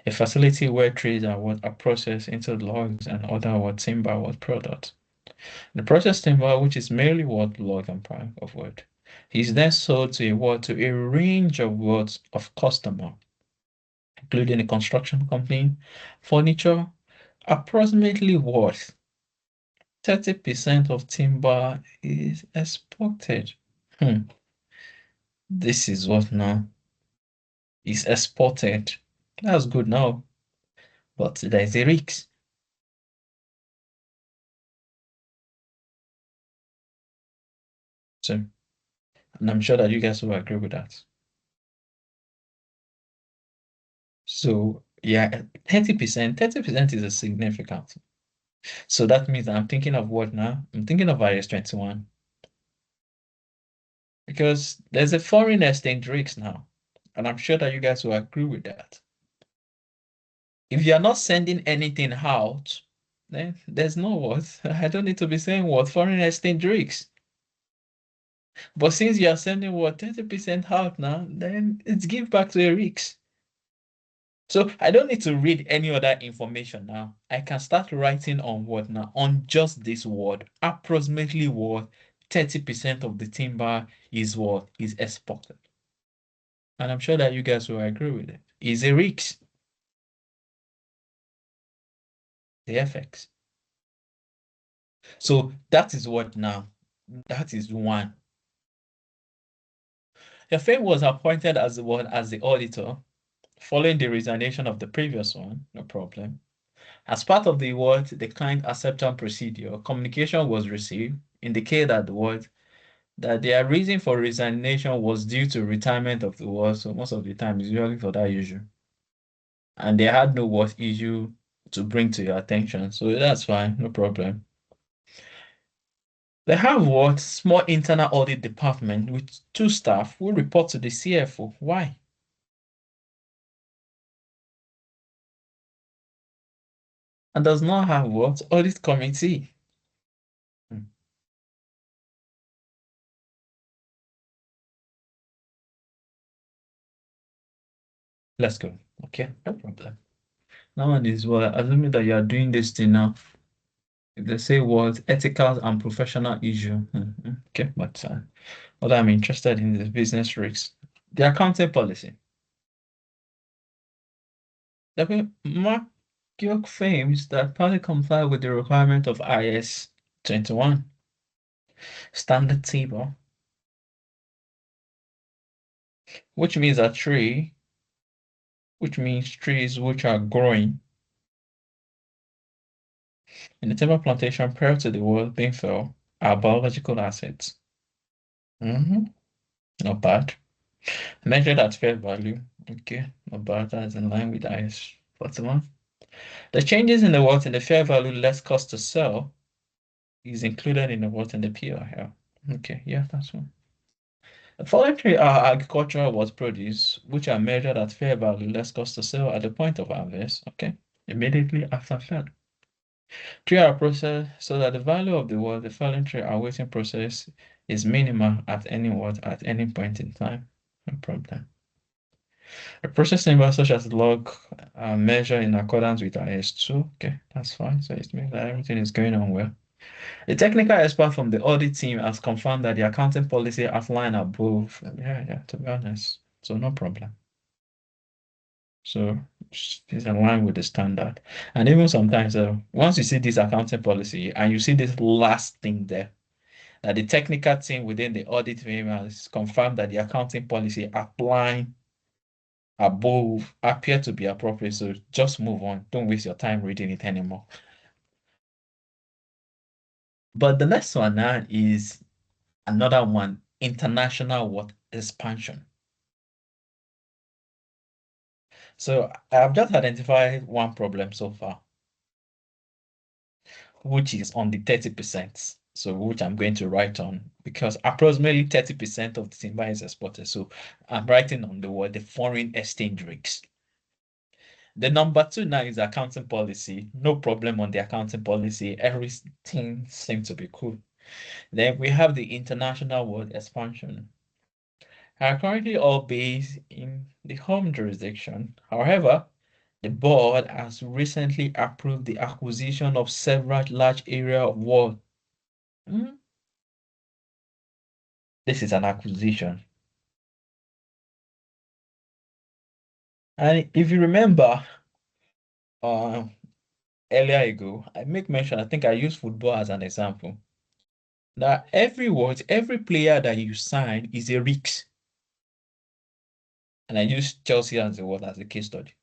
a facility where trees are processed into logs and other timber products. The processed timber, which is mainly log and plank of wood, is then sold to a range of customer, including a construction company, furniture, approximately 30% of timber is exported. This is what now is exported. That's good now, but there's a risk. So, and I'm sure that you guys will agree with that. So yeah, 30% is a significant. So that means I'm thinking of what now? I'm thinking of IS 21. Because there's a foreign exchange risk now. And I'm sure that you guys will agree with that. If you're not sending anything out, then there's no what. I don't need to be saying what foreign exchange risks. But since you're sending 30% out now, then it's give back to a risk. So I don't need to read any other information now. I can start writing on what now? On just this word. Approximately 30% of the timber is exported. And I'm sure that you guys will agree with it. It's a risk. The FX. So that is what now? That is one. Efem was appointed as the one as the auditor following the resignation of the previous one, no problem. As part of the word, the client acceptance procedure, communication was received, indicate that the word that their reason for resignation was due to retirement of the word. So most of the time it's usually for that issue. And they had no what issue to bring to your attention. So that's fine, no problem. They have what small internal audit department with two staff who report to the CFO. Why? And does not have what audit committee. Hmm. Let's go. Okay, no problem. Now one is what assuming that you are doing this thing now. If they say what ethical and professional issue. Okay, but what I'm interested in is business risks. The accounting policy. The Mark York claims that partly comply with the requirement of IS 21 standard table, which means a tree, which means trees which are growing in the timber plantation prior to the world being fell are biological assets. Not bad. Measured at fair value. Okay, not bad. That's in line with IS 41. The changes in the what in the fair value less cost to sell is included in the what in the PRL. Okay, yeah, that's one. The following three are agricultural what produce, which are measured at fair value less cost to sell at the point of harvest. Okay, immediately after fair. Three are processed so that the value of the following three are waiting process is minimal at any at any point in time. No problem. A process number such as log measure in accordance with IS2. Okay, that's fine. So it means that everything is going on well. The technical expert from the audit team has confirmed that the accounting policy outlined above. Yeah, to be honest. So no problem. So it's in line with the standard. And even sometimes, once you see this accounting policy and you see this last thing there, that the technical team within the audit team has confirmed that the accounting policy applying above appear to be appropriate. So just move on. Don't waste your time reading it anymore. But the next one now is another one, international what expansion. So I've just identified one problem so far, which is on the 30%. So which I'm going to write on because approximately 30% of the timber is exported. So I'm writing on the word the foreign exchange risks. The number two now is accounting policy. No problem on the accounting policy. Everything seems to be cool. Then we have the international world expansion. Are currently all based in the home jurisdiction. However, the board has recently approved the acquisition of several large area of world. Hmm, This is an acquisition. And if you remember, uh, earlier ago, I make mention, I think I used football as an example. That every player that you sign is a risk. And I use Chelsea as a case study.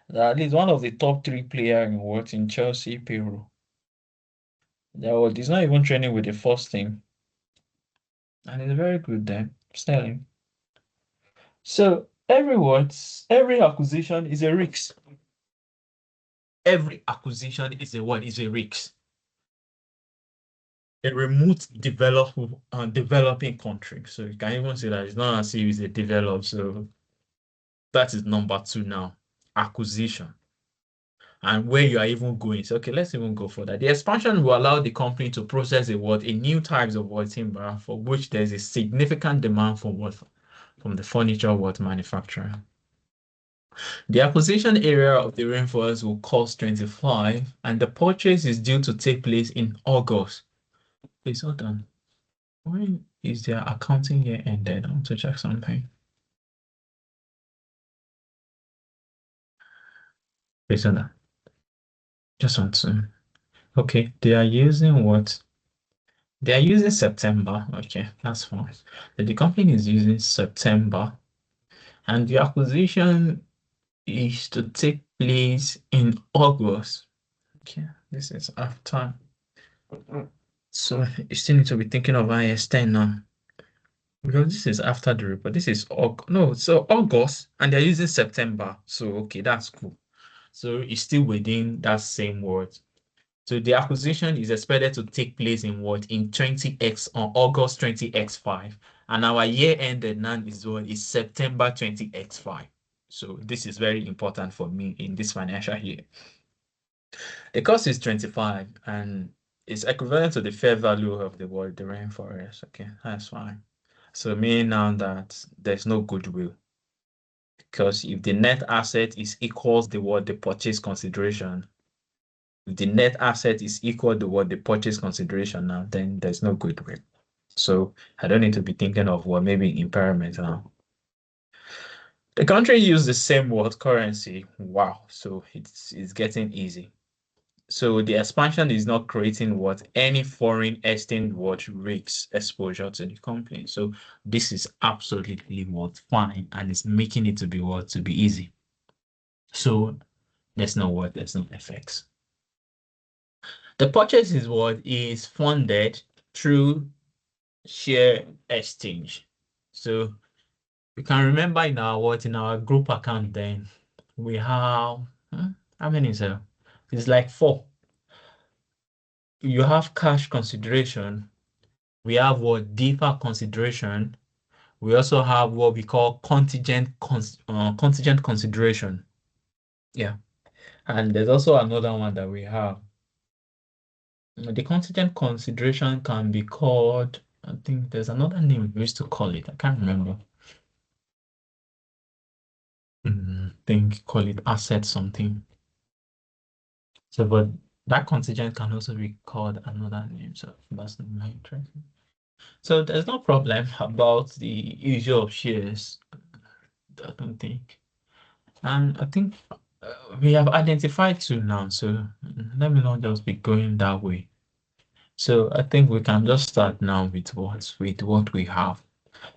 That at least one of the top three players in what in Chelsea payroll. He's not even training with the first team. And he's very good there. Sterling. So every acquisition is a risk. Every acquisition is a what? Is a risk. A remote developing country. So you can even say that it's not as if it's a developed. So that is number two now. Acquisition. And where you are even going. So okay, let's even go for that. The expansion will allow the company to process a new types of what timber for which there is a significant demand for what from the furniture what manufacturer. The acquisition area of the rainforest will cost 25 and the purchase is due to take place in August. Please hold on. When is their accounting year ended? I want to check something. Please hold on. Just want to. Okay, they are using what? They are using September. Okay, that's fine. So the company is using September, and the acquisition is to take place in August. Okay, this is after. So you still need to be thinking of IS10 now. Because this is after the report. This is no, so August, and they're using September. So okay, that's cool. So it's still within that same word. So the acquisition is expected to take place in what? In 20x on August 20x5. And our year ended now is what? Is September 20x5. So this is very important for me in this financial year. The cost is 25 and it's equivalent to the fair value of the what? The rainforest. Okay, that's fine. So meaning now that there's no goodwill. Because if the net asset is equals the what? The purchase consideration, if the net asset is equal to what the purchase consideration now, then there's no goodwill. So I don't need to be thinking of what maybe impairment now. The country use the same world currency. Wow. So it's getting easy. So the expansion is not creating what any foreign exchange what risks exposure to the company. So this is absolutely what fine and it's making it to be what to be easy. So there's no effects. The purchase is what is funded through share exchange. So we can remember in our what in our group account then we have how many is there? It's like four. You have cash consideration. We have what deferred consideration. We also have what we call contingent consideration. Yeah. And there's also another one that we have. The contingent consideration can be called, I think there's another name we used to call it. I can't remember. Think call it asset something. So, but that contingent can also be called another name. So that's not my interest. So there's no problem about the issue of shares. I don't think. And I think we have identified two now. So let me not just be going that way. So I think we can just start now with what we have.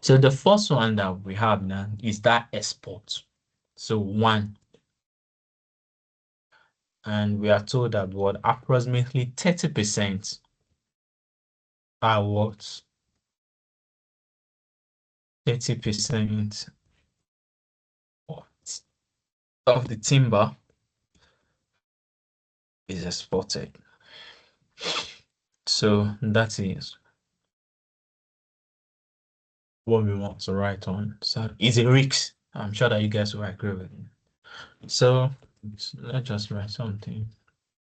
So the first one that we have now is that export. So one, and we are told that what approximately 30% are what 30% of the timber is exported. So that is what we want to write on. So it's a risk. I'm sure that you guys will agree with me. So let's just write something.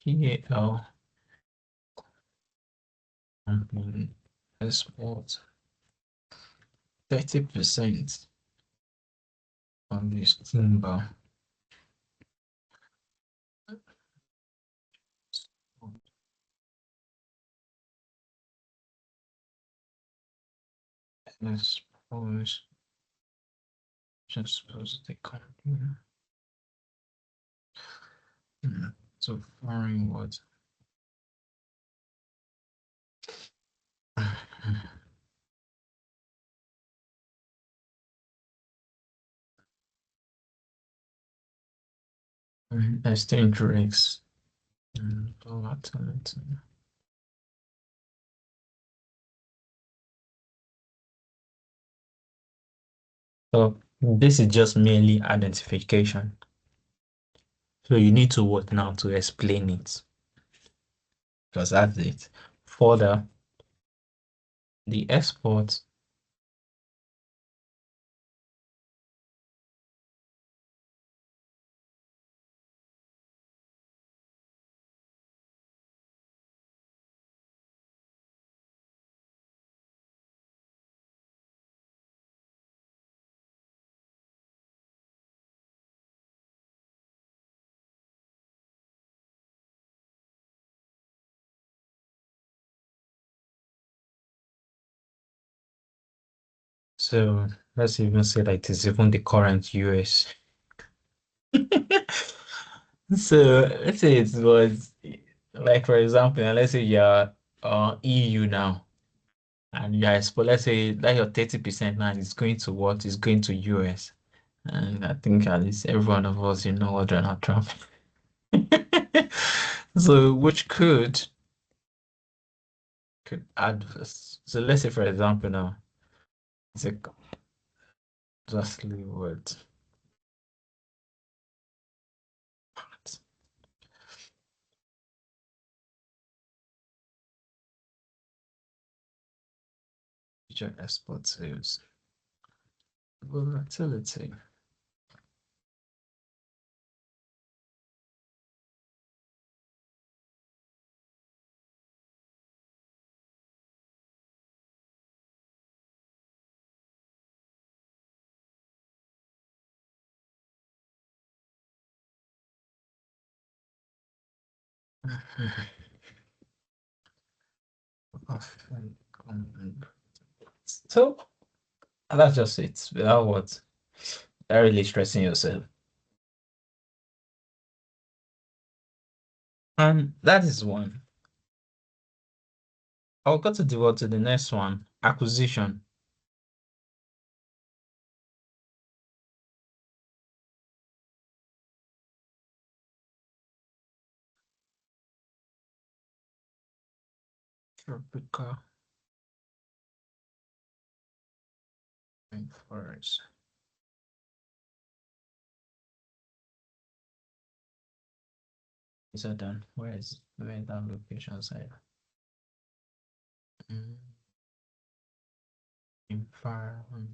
PAL export 30% of this timber. Suppose just suppose they company. So foreign what? Exchange rates. Volatility. So this is just merely identification. So you need to what now to explain it because that's it. Further, the export so let's even say that it is even the current US. So let's say it was like for example, and let's say you're EU now. And you are exposed, let's say that your 30% now is going to what is going to US. And I think at least every one of us, you know what Donald Trump. So which could adverse. So let's say for example now, it's a justly word. Future export sales. Volatility. So that's just it. Without what? That really stressing yourself. And that is one. I'll go to devote to the next one. Acquisition. Tropical rainforest. Is that done? Where is that location side? Mm, environment.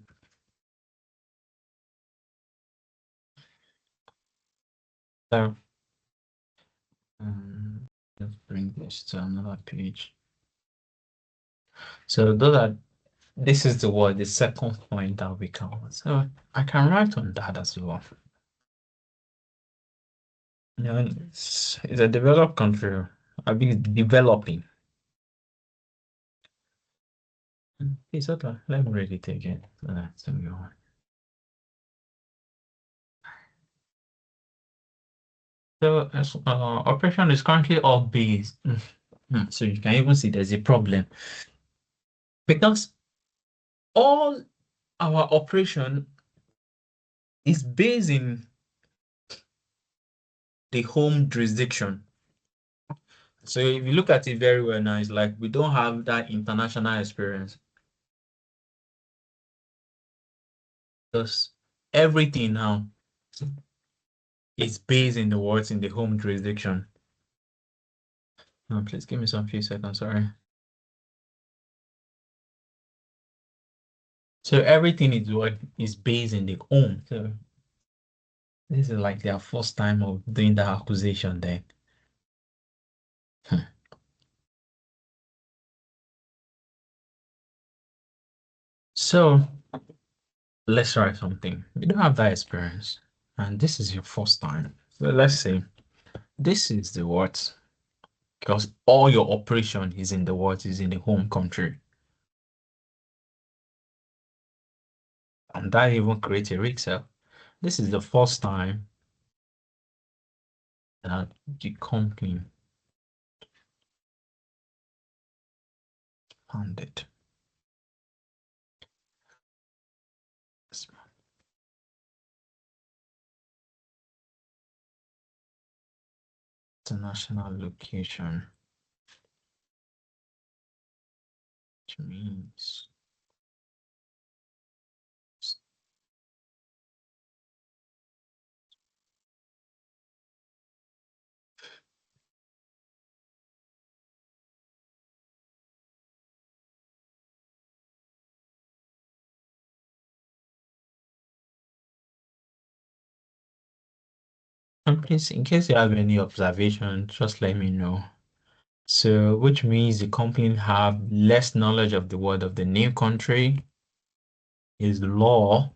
So, let's bring this to another page. So this is the word, the second point that we cover. So I can write on that as well. You know, it's a developed country. I mean, developing. It's okay. Let me read it again. So we on. So operation is currently off base. So you can even see there's a problem because all our operation is based in the home jurisdiction. So if you look at it very well now, it's like we don't have that international experience because everything now is based in the words in the home jurisdiction. Please give me some few seconds, sorry. So everything is what is based in the home. So this is like their first time of doing the acquisition then. So let's try something. You don't have that experience, and this is your first time. So let's say this is the what, because all your operation is in the what is in the home country, and that even creates a risk. So this is the first time that the company funded international location, which means and please, in case you have any observation, just let me know. So, which means the company have less knowledge of the word of the new country is law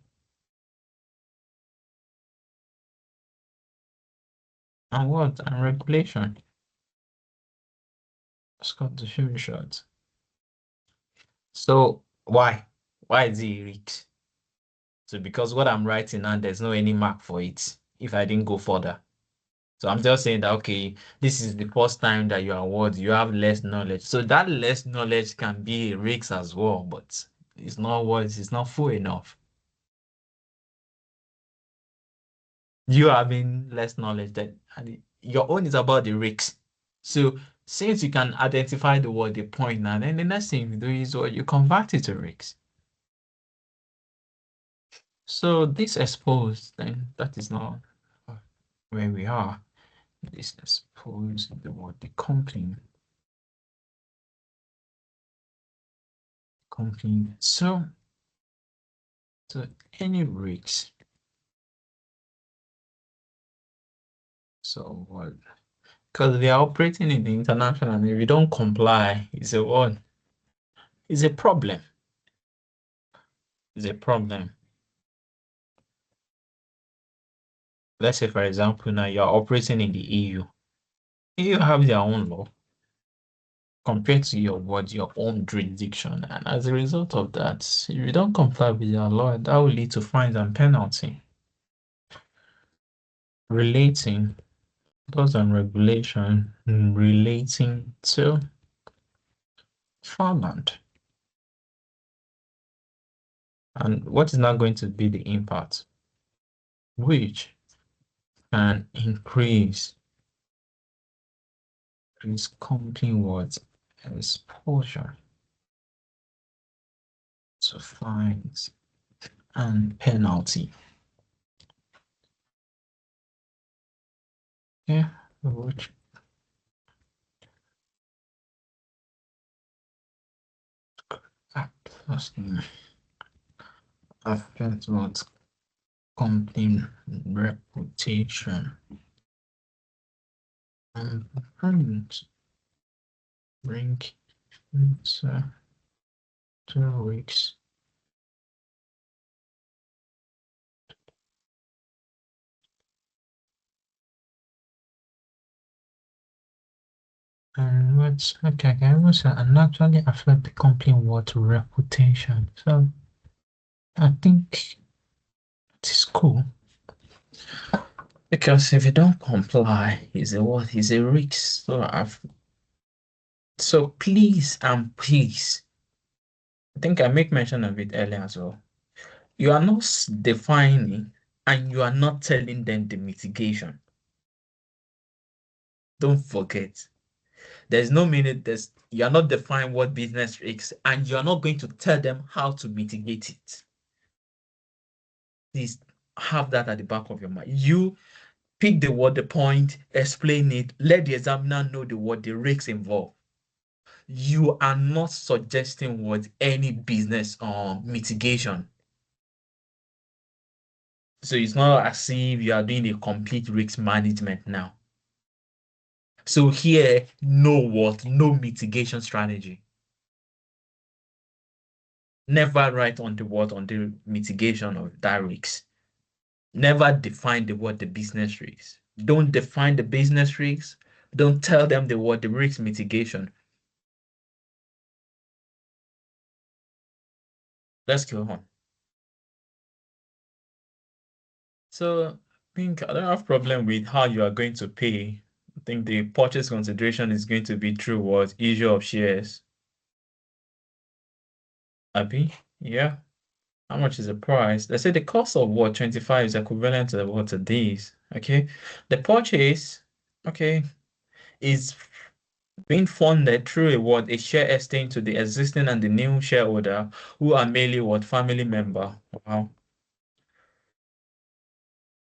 and what and regulation. Let's cut the film short. So why? Why is it rigged? So because what I'm writing now, there's no any mark for it if I didn't go further. So I'm just saying that, okay, this is the first time that you are what you have less knowledge. So that less knowledge can be a risk as well, but it's not full enough. You having less knowledge that and your own is about the risks. So since you can identify the point now, then the next thing you do is what you convert it to risks. So this exposed, then that is not where we are. This exposed the word the complaint. So any risks. So what? Because we are operating in the international, and if you don't comply, it's a what? It's a problem. It's a problem. Let's say, for example, now you're operating in the EU. EU have their own law compared to your own jurisdiction. And as a result of that, if you don't comply with your law, that will lead to fines and penalty. Relating laws and regulation relating to farmland. And what is not going to be the impact? Which can increase company what exposure to fines and penalty. Yeah, which affect what company reputation and bring into 2 weeks. And what's okay, what's and actually affect the company what reputation. So I think it is cool because if you don't comply, is a what is a risk. So please and please, I think I make mention of it earlier as well. You are not defining and you are not telling them the mitigation. Don't forget. There's no meaning this. You are not defining what business is, and you are not going to tell them how to mitigate it. Please have that at the back of your mind. You pick the point, explain it, let the examiner know the risks involved. You are not suggesting what any business mitigation. So it's not as if you are doing a complete risk management now. So here, no mitigation strategy. Never write on the mitigation of that risk. Never define the business risks. Don't define the business risks. Don't tell them the risk mitigation. Let's go on. So I think I don't have problem with how you are going to pay. I think the purchase consideration is going to be through what issue of shares. Abi, yeah. How much is the price? They say the cost of what 25 is equivalent to what to these. Okay. The purchase, okay, is being funded through a share exchange to the existing and the new shareholder who are mainly what family member. Wow.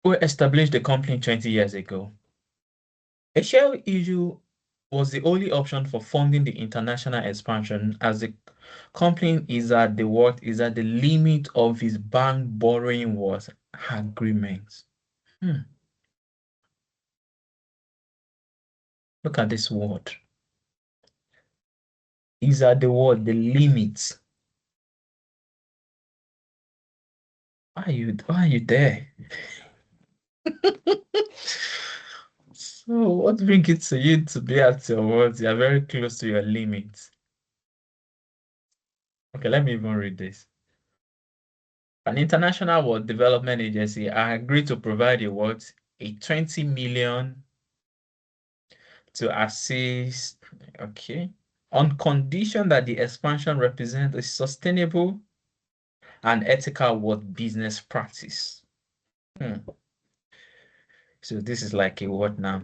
Who established the company 20 years ago. A share issue was the only option for funding the international expansion as the company is at the limit of his bank borrowing was agreements. Look at this word. Is at the limit. Why are you there? So what brings it to you to be at your words? You're very close to your limit. Okay, let me even read this. An international world development agency agreed to provide a what? A 20 million to assist. Okay. On condition that the expansion represents a sustainable and ethical what business practice. Hmm. So this is like a what now?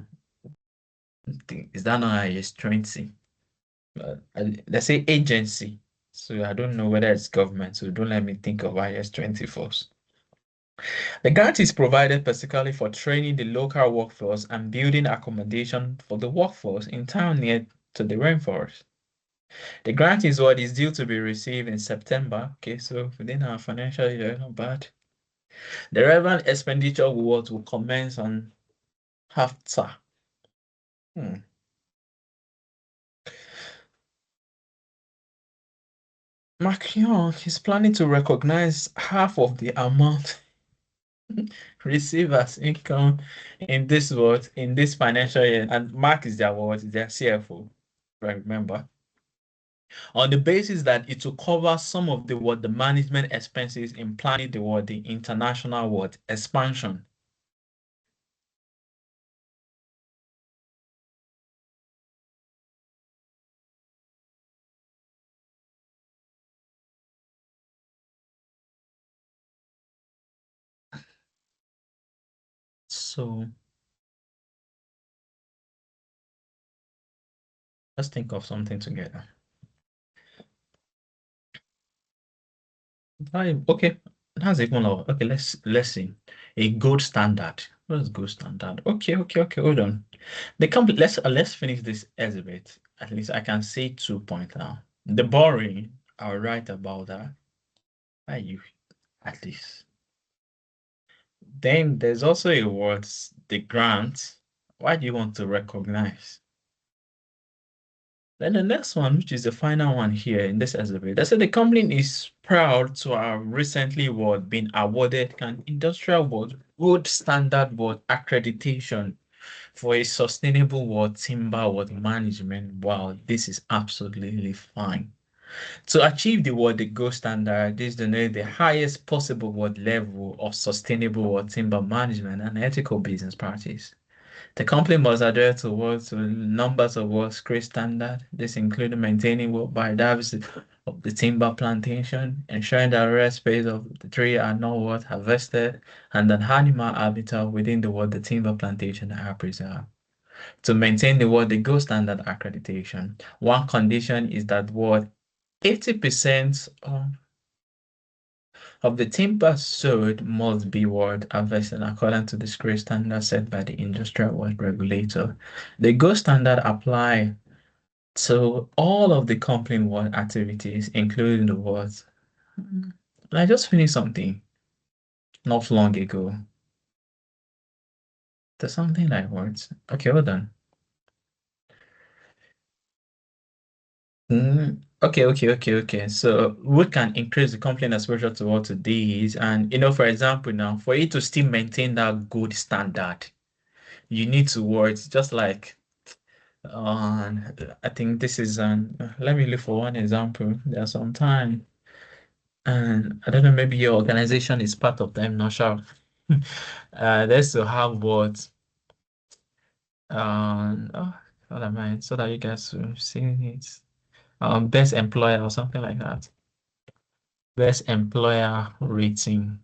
Is that not IS-20? Let's say agency. So I don't know whether it's government. So don't let me think of IS-20 first. The grant is provided particularly for training the local workforce and building accommodation for the workforce in town near to the rainforest. The grant is what is due to be received in September. Okay, so within our financial year, not bad. The relevant expenditure awards will commence on after. Hmm. Macron is planning to recognize half of the amount received as income in this what in this financial year, and Mark is their what their CFO. Right, remember, on the basis that it will cover some of the what the management expenses in planning the what the international what expansion. So let's think of something together. Okay, that's even lower. Okay, let's see. A gold standard. What's gold standard? Okay. Hold on. The company. Let's finish this exhibit. At least I can say 2 point now. The borrowing. I'll write about that. Are you at least? Then there's also a word, the grant. Why do you want to recognize? Then the next one, which is the final one here in this exhibit, they said the company is proud to have recently been awarded an industrial gold standard accreditation for a sustainable timber management. Wow, this is absolutely fine. To achieve the gold standard, this denotes the highest possible level of sustainable timber management and ethical business practice. The company must adhere to numbers of World Trade Standard. This includes maintaining biodiversity of the timber plantation, ensuring that rare space of the tree are not harvested, and that animal habitat within the timber plantation are preserved. To maintain the gold standard accreditation, one condition is that 80% of the timber sold must be harvested according to the scale standard set by the industrial regulator. The gold standard apply to all of the company activities, including the words. I just finished something not long ago. There's something like words. Okay, hold on. Okay. So we can increase the company exposure to what it is. And for example, now for you to still maintain that good standard, you need to words just like I think this is let me look for one example. There's some time, and I don't know, maybe your organization is part of them, not sure. There's to have what oh, what am I so that you guys will see it. Best employer or something like that. Best employer rating.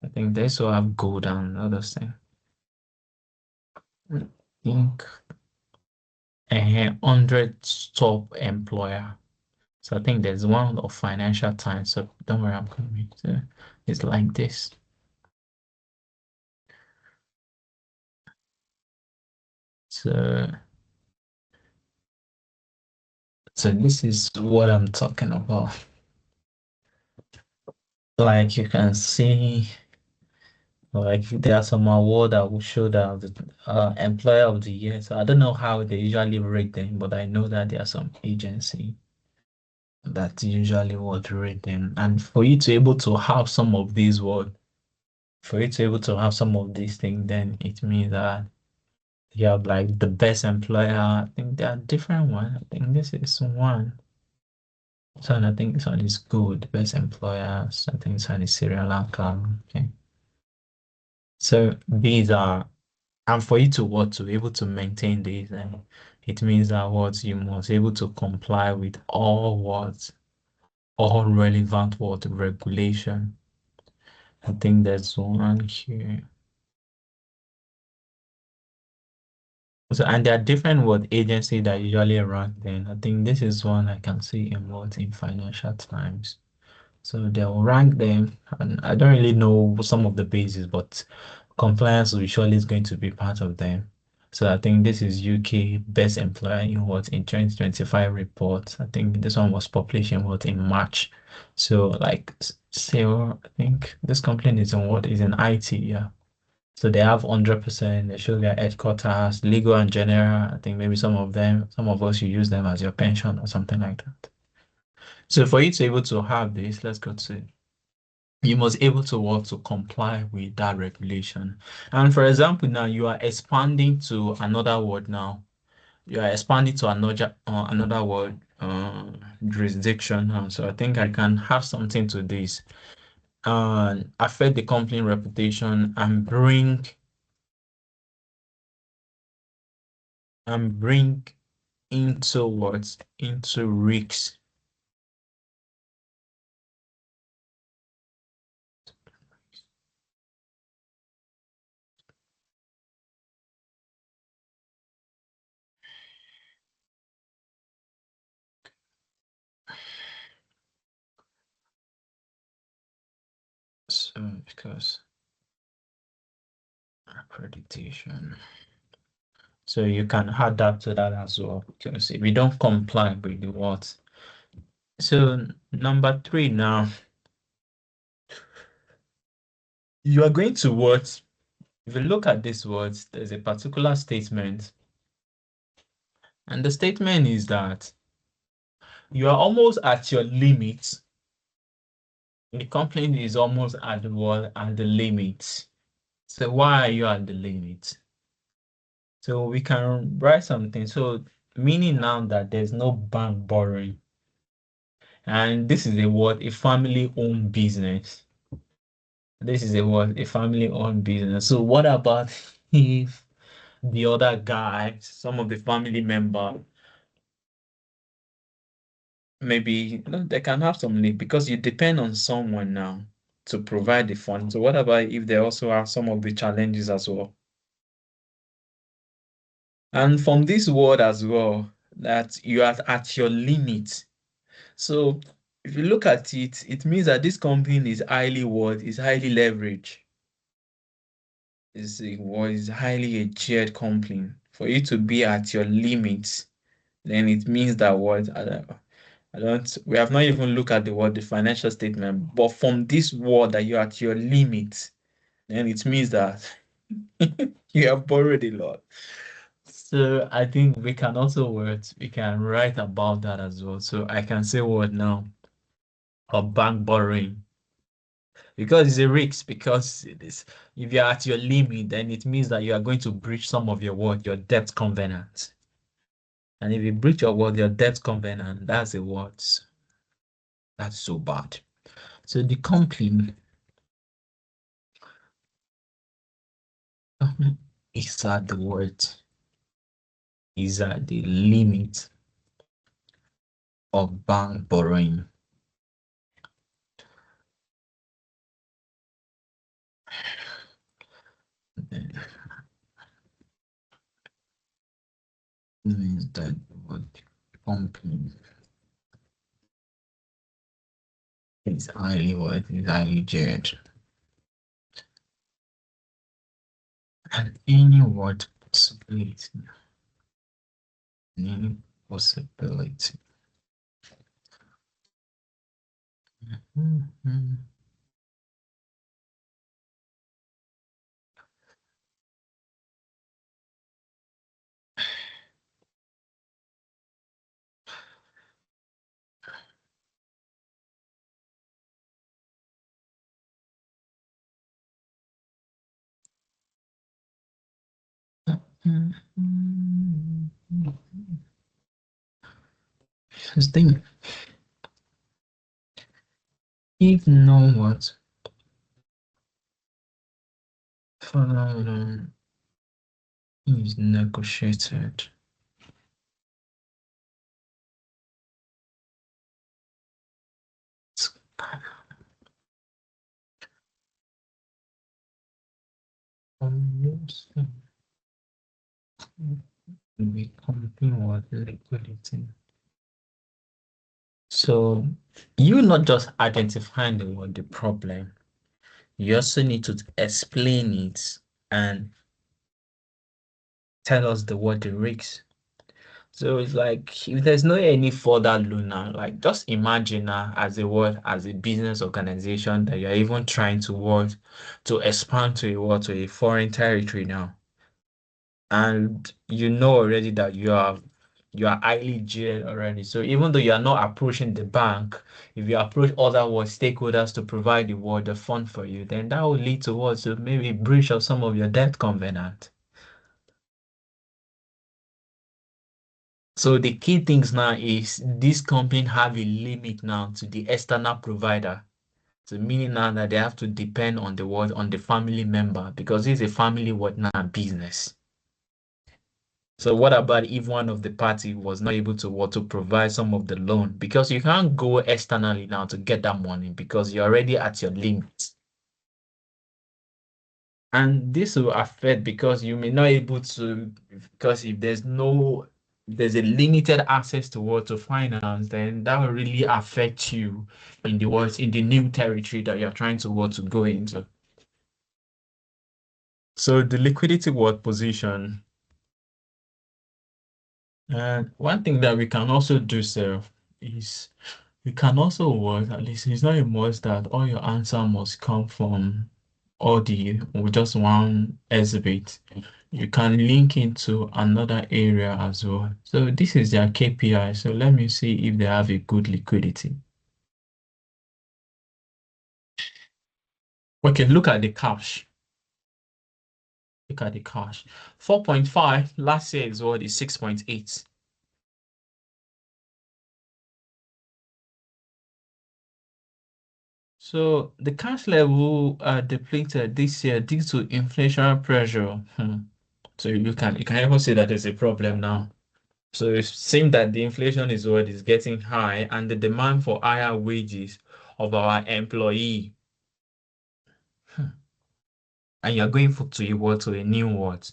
I think they also have gold and other things. I think 100 top employer. So I think there's one of Financial Times. So don't worry, I'm coming. So it's like this. So so this is what I'm talking about. Like you can see, like there are some award that will show that the employer of the year. So I don't know how they usually rate them, but I know that there are some agency that usually would rate them. And for you to able to have some of these for you to able to have some of these things, then it means that you have like the best employer. I think there are different ones. I think this is one. So I think this one is good. Best employer. So I think this one is serial outcome. Okay. So these are And for you to what to be able to maintain this, and it means that what you must be able to comply with all relevant what regulation. I think there's one here. So, and there are different what agency that usually rank them. I think this is one I can see in what in Financial Times. So they'll rank them, and I don't really know some of the bases, but compliance will surely is going to be part of them. So I think this is UK Best Employer in what in 2025 report. I think this one was published in what in March. So like say, I think this company is in what is in IT, yeah. So they have 100%, they show their headquarters, legal and general. I think maybe some of them, some of us, you use them as your pension or something like that. So for you to be able to have this, let's go to you must able to work to comply with that regulation. And for example, now you are expanding to another word now. You are expanding to another word jurisdiction. So I think I can have something to this and affect the company reputation and bring into what into risks. So because accreditation. So you can add that to that as well. Because if you don't comply with the what. So number three now, you are going to what? If you look at this words, there's a particular statement, and the statement is that you are almost at your limit. The company is almost at the wall at the limit. So why are you at the limit? So we can write something. So meaning now that there's no bank borrowing. And this is a what? A family-owned business. This is a what? A family-owned business. So what about if the other guy, some of the family member, maybe they can have some leave because you depend on someone now to provide the fund. So what about if they also have some of the challenges as well? And from this word as well, that you are at your limit. So if you look at it, it means that this company is highly what is highly leveraged. Is highly a geared company. For you to be at your limit, then it means that what we have not even looked at the word the financial statement, but from this word that you're at your limit, then it means that you have borrowed a lot. So I think we can write about that as well. So I can say what now of bank borrowing because it's a risk because it is if you're at your limit, then it means that you are going to breach some of your debt covenants. And if you breach your debt covenant, that's a what? That's so bad. So the company is at the word is at the limit of bank borrowing. Then means that what company is highly what is highly geared. And any what possibility, any possibility. Mhm. Mhm. First thing, if no what phenomenon is negotiated. Almost we company was liquidating. So you not just identifying the problem, you also need to explain it and tell us what the risks. So it's like if there's no any further loan now, like just imagine now as a word, as a business organization that you're even trying to work to expand to to a foreign territory now. And you know already that you are highly geared already. So even though you are not approaching the bank, if you approach other stakeholders to provide the fund for you, then that will lead towards maybe breach of some of your debt covenant. So the key things now is this company have a limit now to the external provider. So meaning now that they have to depend on the family member because it's a family what now business. So what about if one of the party was not able to what to provide some of the loan? Because you can't go externally now to get that money because you're already at your limit. And this will affect because you may not able to because if there's a limited access to what to finance, then that will really affect you in the new territory that you're trying to what to go into. So the liquidity what position. And one thing that we can also do, sir, is we can also work, at least it's not a must that all your answer must come from all the or just one exhibit. You can link into another area as well. So this is their KPI. So let me see if they have a good liquidity. Okay, look at the cash. Look at the cash. 4.5 last year is what is 6.8. So the cash level depleted this year due to inflationary pressure. So you can even say that there's a problem now. So it seems that the inflation is what is getting high and the demand for higher wages of our employee. And you're going to a what to a new what?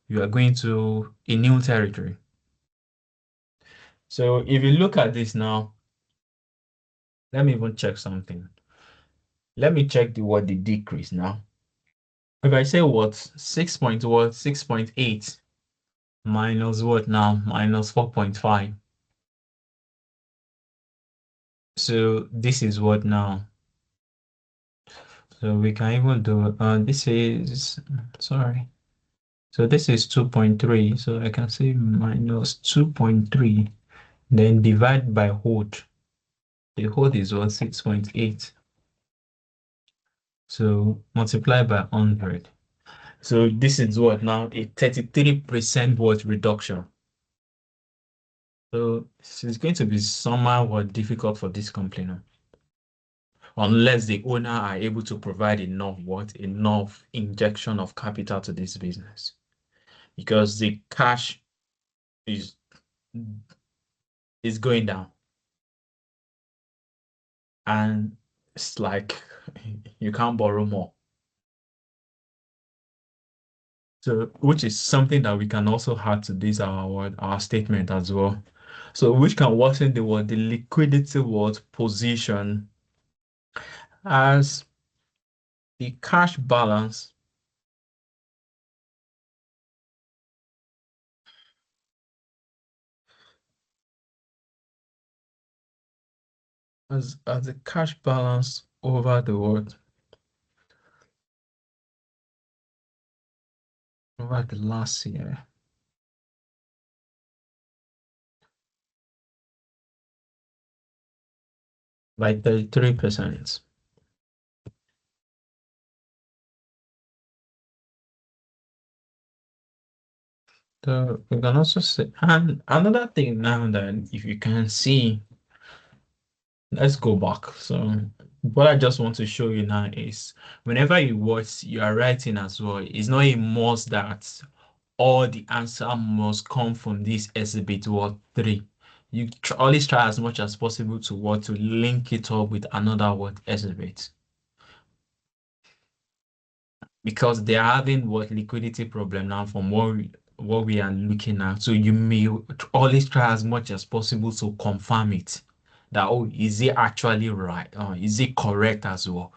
You are going to a new territory. So if you look at this now, let me even check something. Let me check the decrease now. If I say what 6.8 minus what now minus 4.5. So this is what now. So we can even do this is sorry. So this is 2.3. So I can say minus 2.3. Then divide by hold. The hold is what 6.8. So multiply by 100. So this is what now a 33% what reduction. So it's going to be somehow what difficult for this company now, unless the owner are able to provide enough injection of capital to this business because the cash is is going down and it's like you can't borrow more. So, which is something that we can also add to this our statement as well. So, which can worsen the liquidity position as the cash balance as the cash balance over the over the last year by 33%. So we can also say, and another thing now that if you can see, let's go back. So what I just want to show you now is whenever you watch, you are writing as well. It's not a must that all the answer must come from this exhibit word 3. You always try as much as possible to what to link it up with another word exhibit because they are having what liquidity problem now from what we are looking at. So you may always try as much as possible to confirm it that oh is it actually right? Is it correct as well?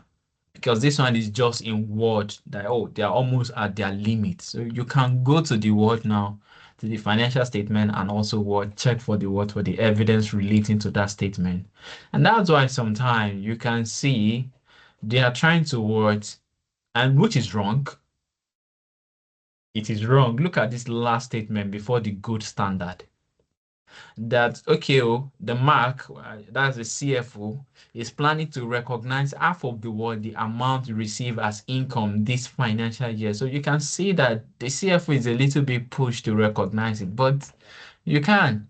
Because this one is just in word that oh they are almost at their limit. So you can go to the word now to the financial statement and also what check for the word for the evidence relating to that statement. And that's why sometimes you can see they are trying to word and which is wrong. It is wrong. Look at this last statement before the good standard. That okay, oh, the mark, that's the CFO, is planning to recognize half of the what the amount received as income this financial year. So you can see that the CFO is a little bit pushed to recognize it, but you can.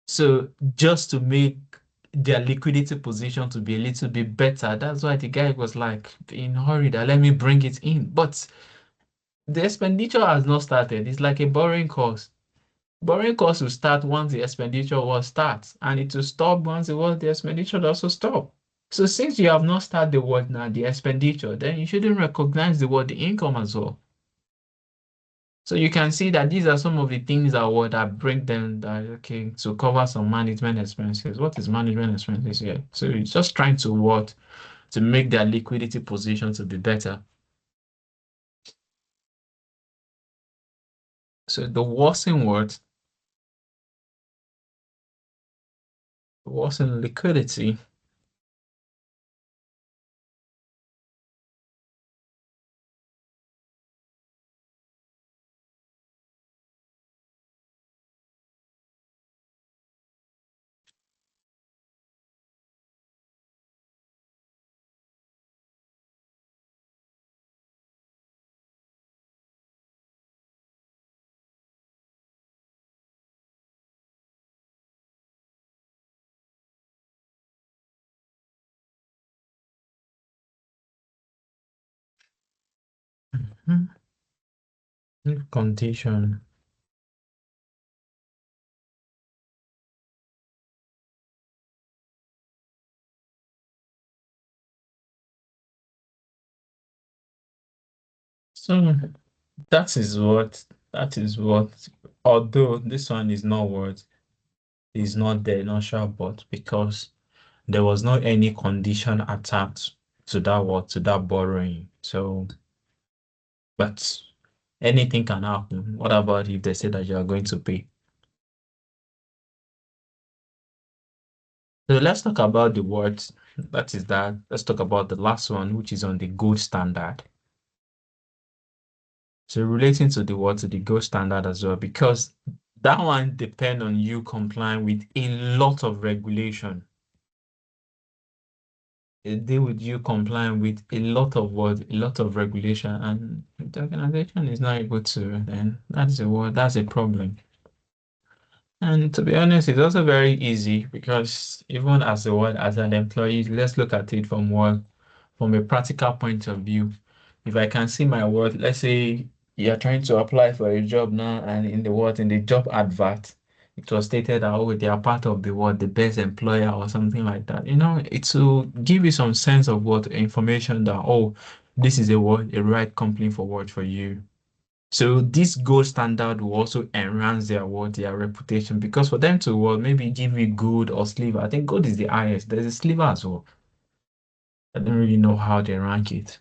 So just to make their liquidity position to be a little bit better, that's why the guy was like in a hurry that let me bring it in. But the expenditure has not started. It's like a borrowing cost. Borrowing costs will start once the expenditure was starts, and it will stop once the expenditure also stop. So since you have not started the work now, the expenditure, then you shouldn't recognize the income as well. So you can see that these are some of the things that bring them that okay to cover some management expenses. What is management expenses here? So it's just trying to what to make their liquidity position to be better. So the worsening what worsen liquidity. Mhm. Condition. So that is what although this one is not what is not there, not sure, but because there was not any condition attached to that what to that borrowing. So but anything can happen. What about if they say that you are going to pay? So let's talk about the words. That is that. Let's talk about the last one, which is on the gold standard. So relating to the what to the gold standard as well, because that one depend on you complying with a lot of regulation. It deal with you complying with a lot of what, a lot of regulation, and if the organization is not able to, then that's a what, that's a problem. And to be honest, it's also very easy because even as a what, as an employee, let's look at it from what, from a practical point of view. If I can see my worth, let's say you're trying to apply for a job now, and in the what, in the job advert, it was stated that oh, they are part of the what, the best employer or something like that. You know, it will give you some sense of what information that oh, this is a what, a right company for what for you. So this gold standard will also enhance their what their reputation because for them to well maybe give you gold or silver. I think gold is the highest. There's a silver as well. I don't really know how they rank it.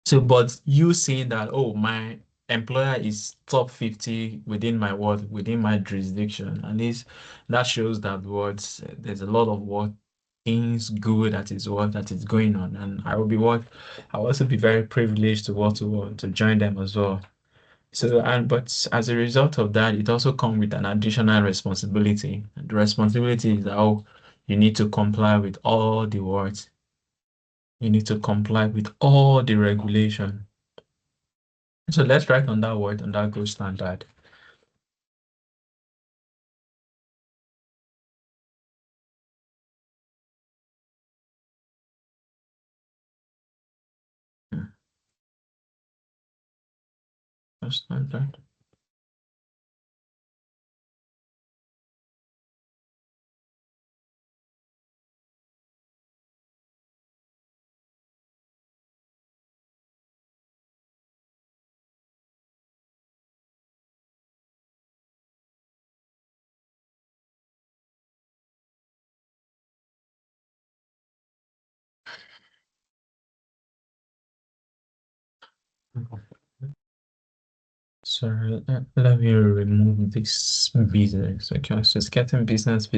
So, but you saying that, oh, my employer is top 50 within my what within my jurisdiction, at least that shows that what there's a lot of what things good that is going on, and I will be what I will also be very privileged to to join them as well. So, and but as a result of that, it also comes with an additional responsibility. The responsibility is how you need to comply with all the words. You need to comply with all the regulation. So let's write on that word, on that gold standard. Standard. Sorry, let me remove this business. Okay, so it's getting business.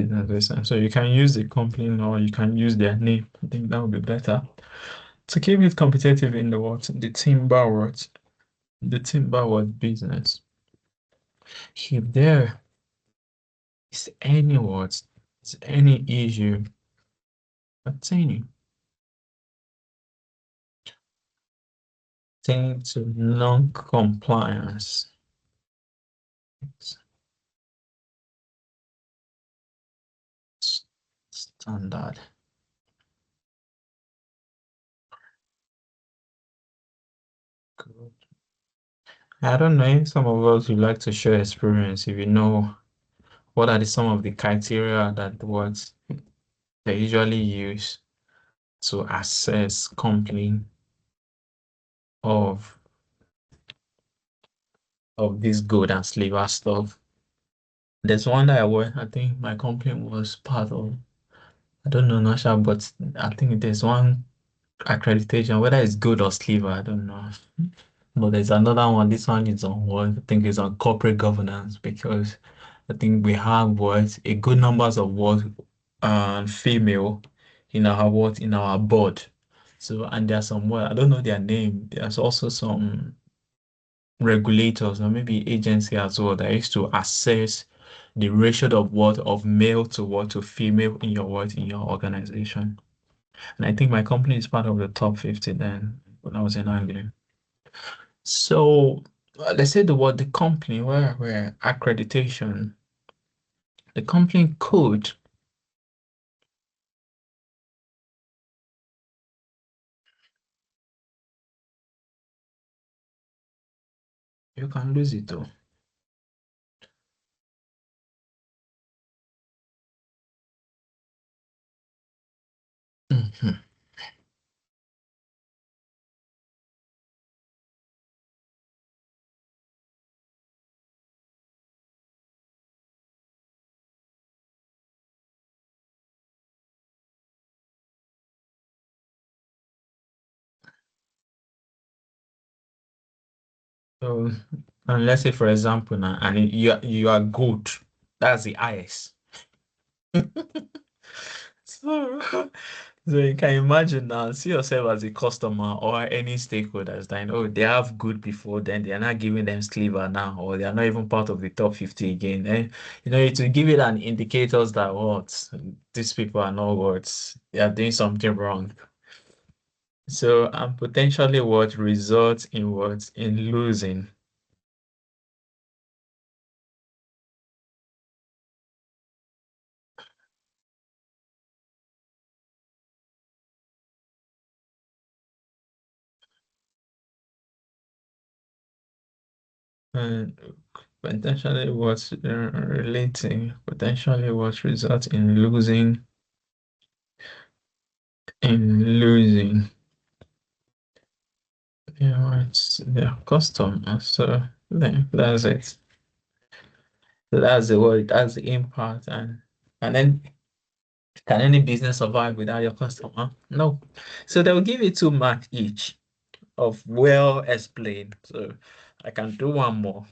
So you can use the company or you can use their name. I think that would be better. To keep it competitive in the what? The timber what business. If there is any what, is any issue pertaining to non-compliance standard. Good. I don't know if some of us would like to share experience if you know what are some of the criteria that what they usually use to assess company of this gold and silver stuff. There's one that I think my company was part of. I don't know, not sure, but I think there's one accreditation, whether it's good or silver, I don't know. But there's another one. This one is on what I think is on corporate governance because I think we have what a good numbers of what female in our board. So and there's some what I don't know their name. There's also some regulators or maybe agency as well that used to assess the ratio of what of male to what to female in your what in your organization. And I think my company is part of the top 50 then when I was in Anglia. So let's say the company where accreditation, the company code, you can lose it though. Mhm. So and let's say for example now, and you are good, that's the highest. So, so you can imagine now, see yourself as a customer or any stakeholders that oh they have good before, then they are not giving them sliver now, or they are not even part of the top 50 again. And it will give it an indicators that what these people are not what they are doing something wrong. So and potentially what results in what in losing. And potentially what relating, potentially what results in losing. Yeah, it's their customer. So that's it. So that's the word, that's the impact. And then can any business survive without your customer? No. So they'll give you 2 marks each of well explained. So I can do one more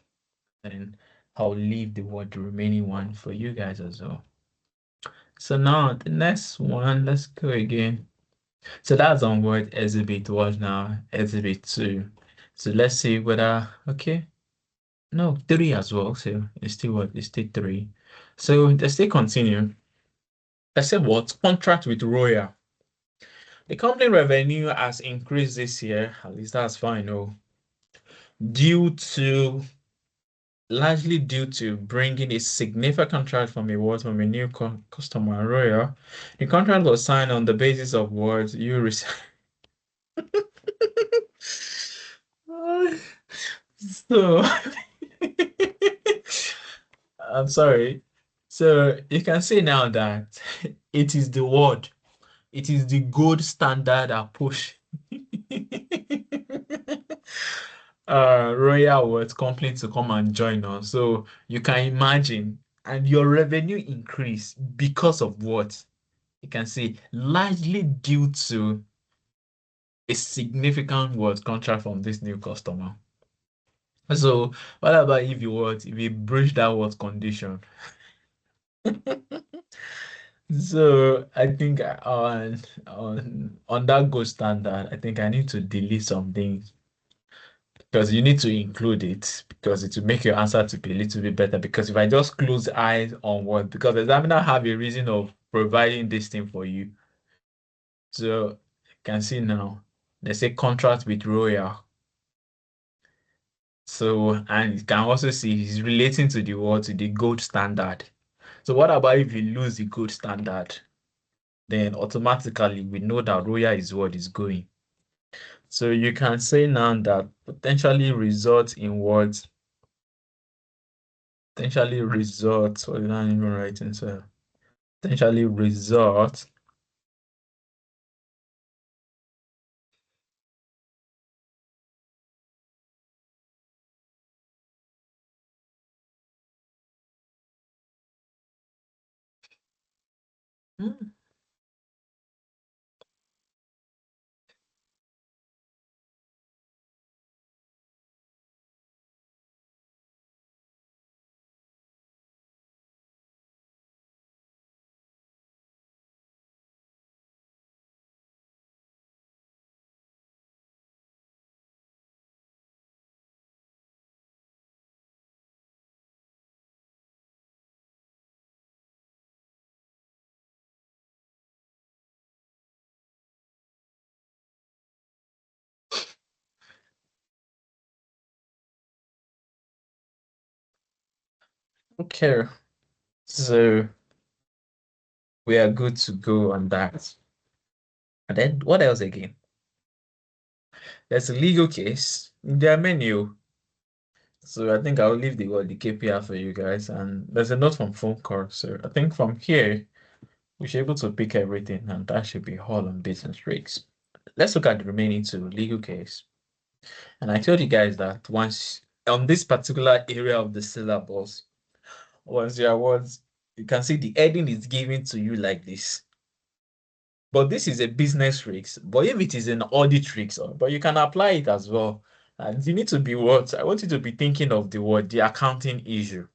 and I'll leave the remaining one for you guys as well. So now the next one, let's go again. So that's on word exhibit one now, exhibit two. So let's see whether okay. No, three as well. So it's still what? It's still three. So let's still continue. Let's say what? Contract with Royal. The company revenue has increased this year. At least that's fine. Oh, due to largely due to bringing a significant contract from a new customer, Royal. The contract was signed on the basis of what you receive. So I'm sorry. So you can say now that it is the word. It is the gold standard approach. Royal World Company to come and join us. So you can imagine, and your revenue increase because of what? You can see largely due to a significant word contract from this new customer. So what about if you breach that word condition? So I think on that gold standard, I think I need to delete some things because you need to include it because it will make your answer to be a little bit better. Because if I just close eyes on what, because the examiner have a reason of providing this thing for you. So you can see now, they say contract with Royal. So, and you can also see he's relating to the word, to the gold standard. So what about if you lose the gold standard? Then automatically we know that Royal is what is going. So you can say now that potentially result in what? Potentially result, what did I even write so potentially result. Hmm, okay. So we are good to go on that. And then what else again? There's a legal case. There are many. Oh. So I think I'll leave the KPI for you guys. And there's a note from phone call. So I think from here we should be able to pick everything, and that should be all on business risks. Let's look at the remaining two legal case. And I told you guys that once on this particular area of the syllabus, once your awards, you can see the heading is given to you like this. But this is a business risk. But if it is an audit risk, but you can apply it as well. And you need to be what? I want you to be thinking of the word, the accounting issue.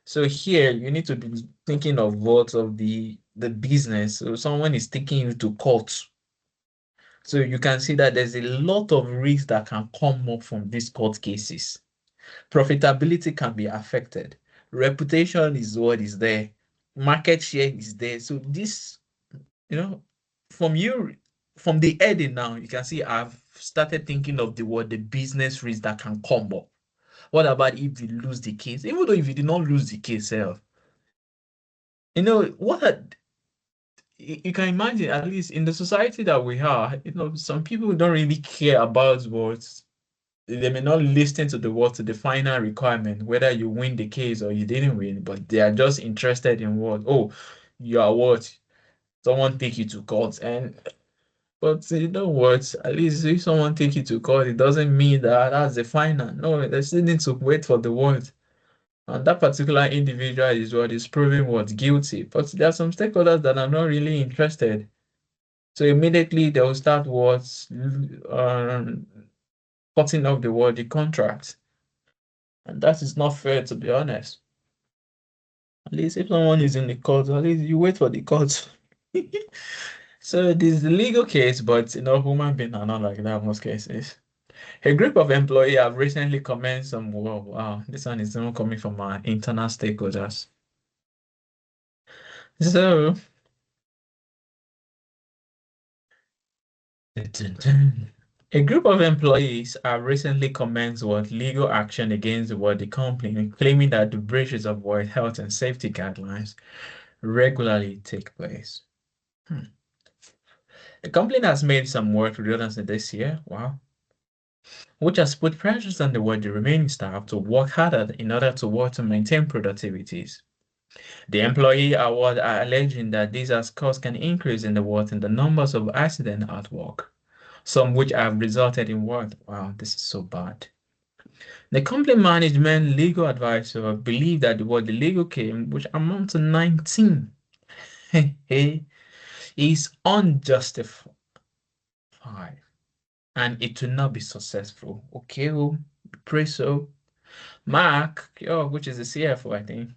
So here you need to be thinking of what of the business. So someone is taking you to court. So you can see that there's a lot of risks that can come up from these court cases. Profitability can be affected. Reputation is what is there. Market share is there. So this, you know, from you, from the heading now, you can see I've started thinking of the word, the business risk that can come up. What about if you lose the case? Even though if you did not lose the case, you can imagine, at least in the society that we are, some people don't really care about what they may not listen to the final requirement, whether you win the case or you didn't win, but they are just interested in what, oh, you are what? Someone take you to court. But you know what? At least if someone take you to court, it doesn't mean that that's the final. No, they still need to wait for the word. And that particular individual is what is proving what guilty. But there are some stakeholders that are not really interested. So immediately they will start cutting off the contract. And that is not fair, to be honest. At least if someone is in the court, at least you wait for the court. So this is the legal case, but human beings are not like that in most cases. A group of employees have recently commenced some wow, wow, this one is not coming from our internal stakeholders. So a group of employees have recently commenced what legal action against what the company, claiming that the breaches of what health and safety guidelines regularly take place. Hmm. The company has made some work redundancy this year. Wow. which has put pressures on the remaining staff to work harder in order to work to maintain productivities. The employee award are alleging that this has caused an increase in the numbers of accidents at work, some which have resulted in what? Wow, this is so bad. The company management legal advisor believed that the legal claim, which amount to 19, is unjustified and it will not be successful. Okay, well, pray so. Mark, which is the CFO, I think,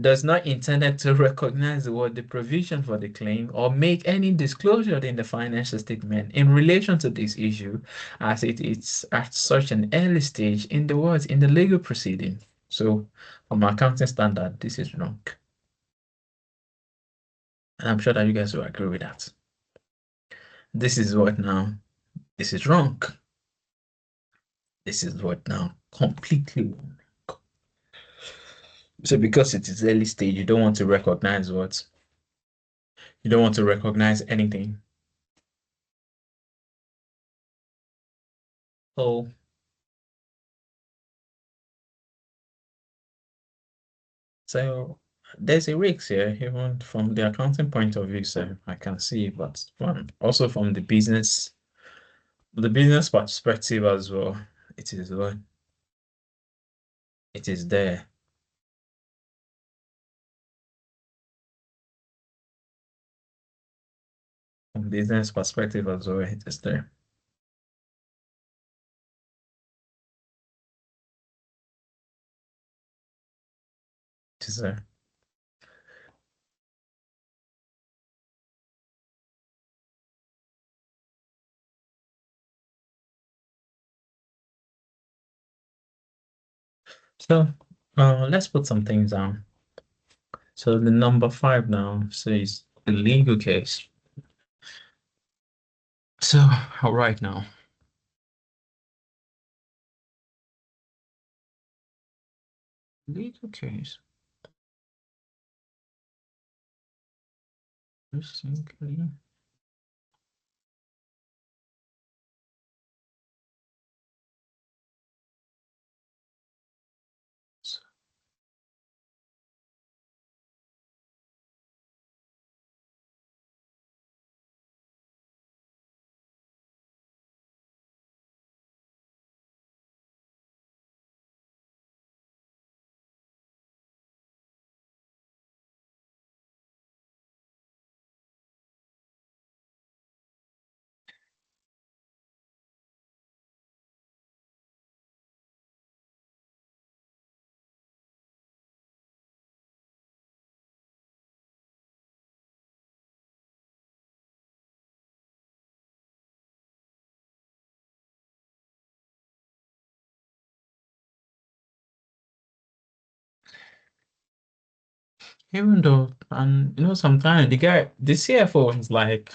does not intend to recognize the provision for the claim or make any disclosure in the financial statement in relation to this issue, as it is at such an early stage in the legal proceeding. So, from accounting standard, this is wrong, and I'm sure that you guys will agree with that. This is what now? This is wrong. This is what now? Completely wrong. So, because it is early stage, you don't want to recognize what? You don't want to recognize anything. Oh, so there's a risk here, even from the accounting point of view, so I can see, but also from the business perspective as well, it is what it is there. From business perspective as well, it is there. It is there. So let's put some things down. So the number five now says the legal case. So right now, legal case. Recently. Even though, and sometimes the CFO is like,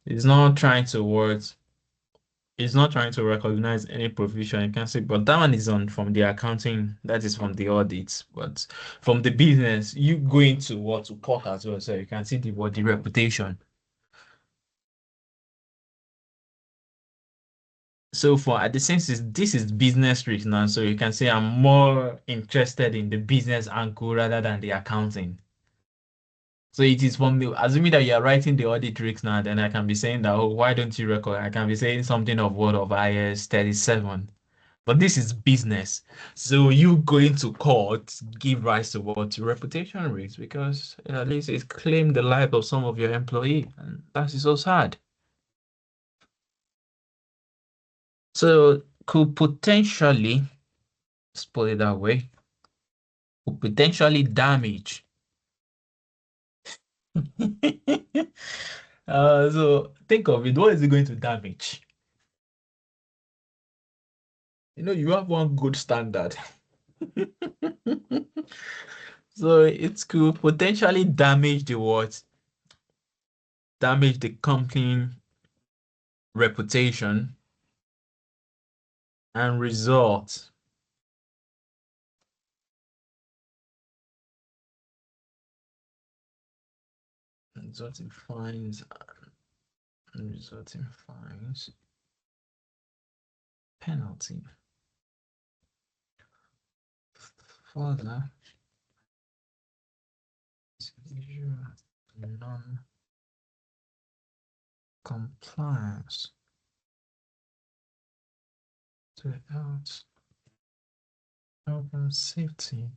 he's not trying to work, he's not trying to recognize any provision. You can say, but that one is on from the accounting, that is from the audits. But from the business, you going to what to court as well, so you can see the reputation. So for at the sense is this is business risk now, so you can say I'm more interested in the business angle rather than the accounting. So it is from the assuming that you are writing the audit risks now, then I can be saying that, oh, why don't you record? I can be saying something of what of IS 37. But this is business. So you going to court give rise to what? To reputation risks because at least it claimed the life of some of your employee. And that is so sad. So could potentially, let's put it that way, could potentially damage. So think of it. What is it going to damage? You have one good standard. So it could potentially damage the what? Damage the company reputation and result in fines and result in fines. penalty. Further, non-compliance to health and safety.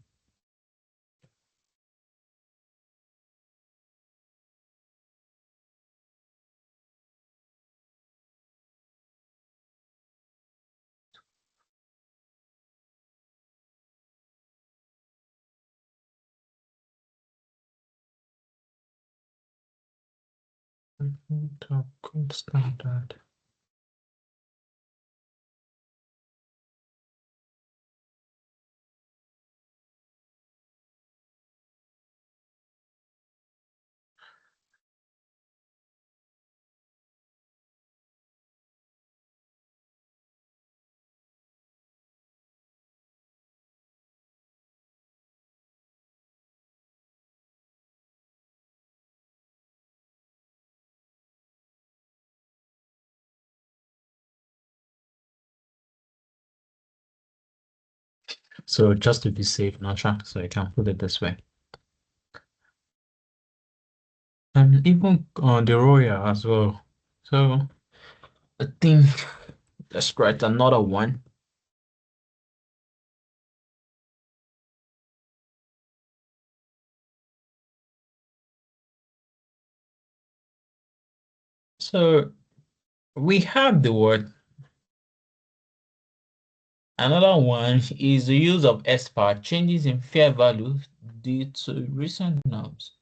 To good standard. So just to be safe, Nasha, so I can put it this way. And even on the Royal as well. So I think let's write another one. So we have the word. Another one is the use of expert changes in fair value due to recent norms.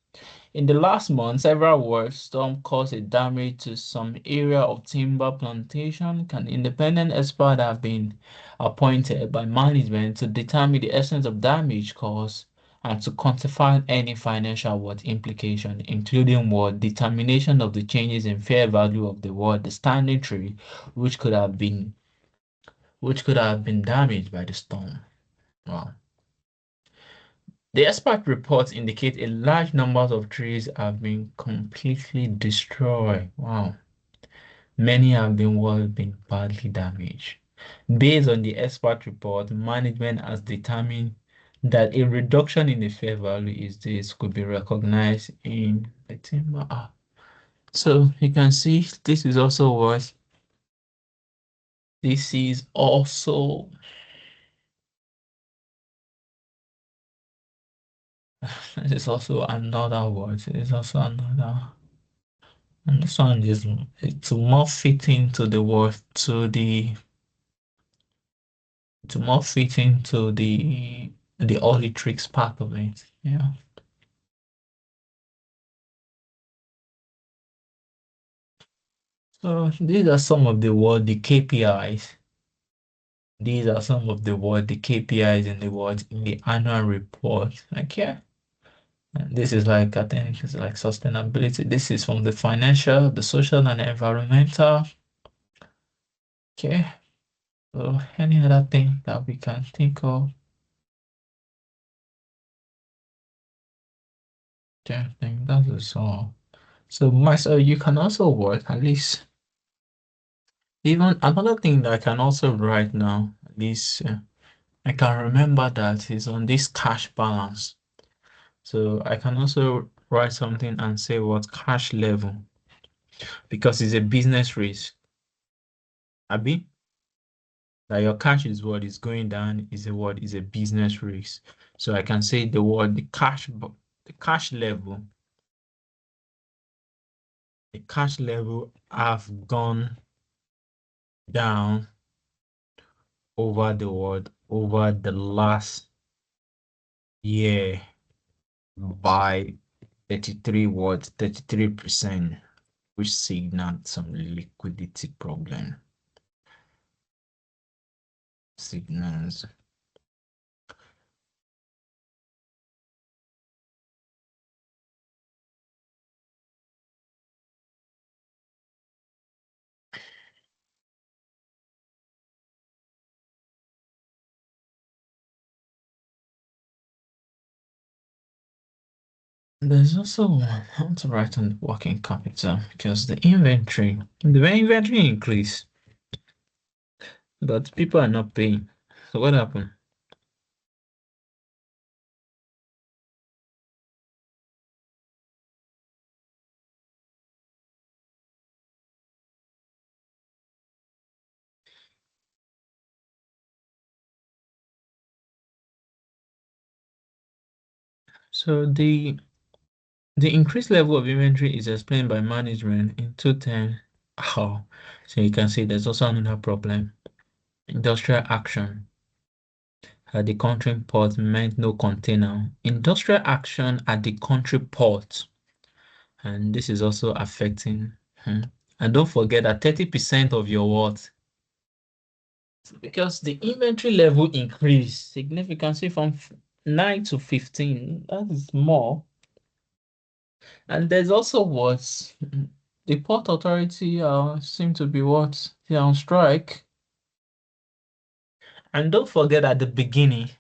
In the last month, several work storm caused a damage to some area of timber plantation. Can independent expert have been appointed by management to determine the extent of damage caused and to quantify any financial what implication, including what determination of the changes in fair value of the wood, the standing tree, which could have been damaged by the storm. Wow. The expert reports indicate a large number of trees have been completely destroyed. Wow. Many have been badly damaged. Based on the expert report, management has determined that a reduction in the fair value is this could be recognized in the timber. So you can see this is also what this is also this is also another word. It is also another. And this one is it's more fitting to the word to more fitting to the tricks part of it. Yeah. So these are some of the KPIs. These are some of the KPIs in the annual report. Like yeah. And this is like I think it's like sustainability. This is from the financial, the social and environmental. Okay. So any other thing that we can think of? Yeah, I think that is all. So, Marcel, you can also work at least. Even another thing that I can also write now, at least I can remember that is on this cash balance. So I can also write something and say what cash level because it's a business risk. Abi, that your cash is what is going down is a what is a business risk. So I can say the word the cash level, the cash level have gone down over the world over the last year by 33%, which signaled some liquidity problem. Signals. There's also one. I want to write on the working capital because the inventory increase. but people are not paying. So what happened? So the increased level of inventory is explained by management in 210. How? So you can see there's also another problem. Industrial action at the country port meant no container. Industrial action at the country port, and this is also affecting. And don't forget that 30% of your what? Because the inventory level increased significantly from 9 to 15. That is more. And there's also what the port authority seem to be what they're on strike. And don't forget at the beginning,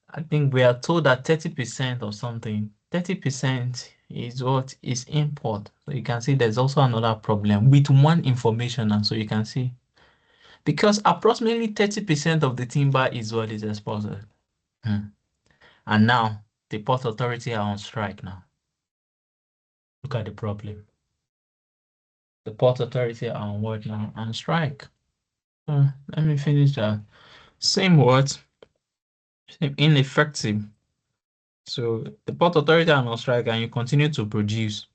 I think we are told that 30% or something, 30% is what is import. So you can see there's also another problem with one information. And so you can see because approximately 30% of the timber is what is exported. Hmm. And now the port authority are on strike now. Look at the problem. The port authority are on what now? On strike. Let me finish that. Same words, same ineffective. So the port authority are on strike and you continue to produce,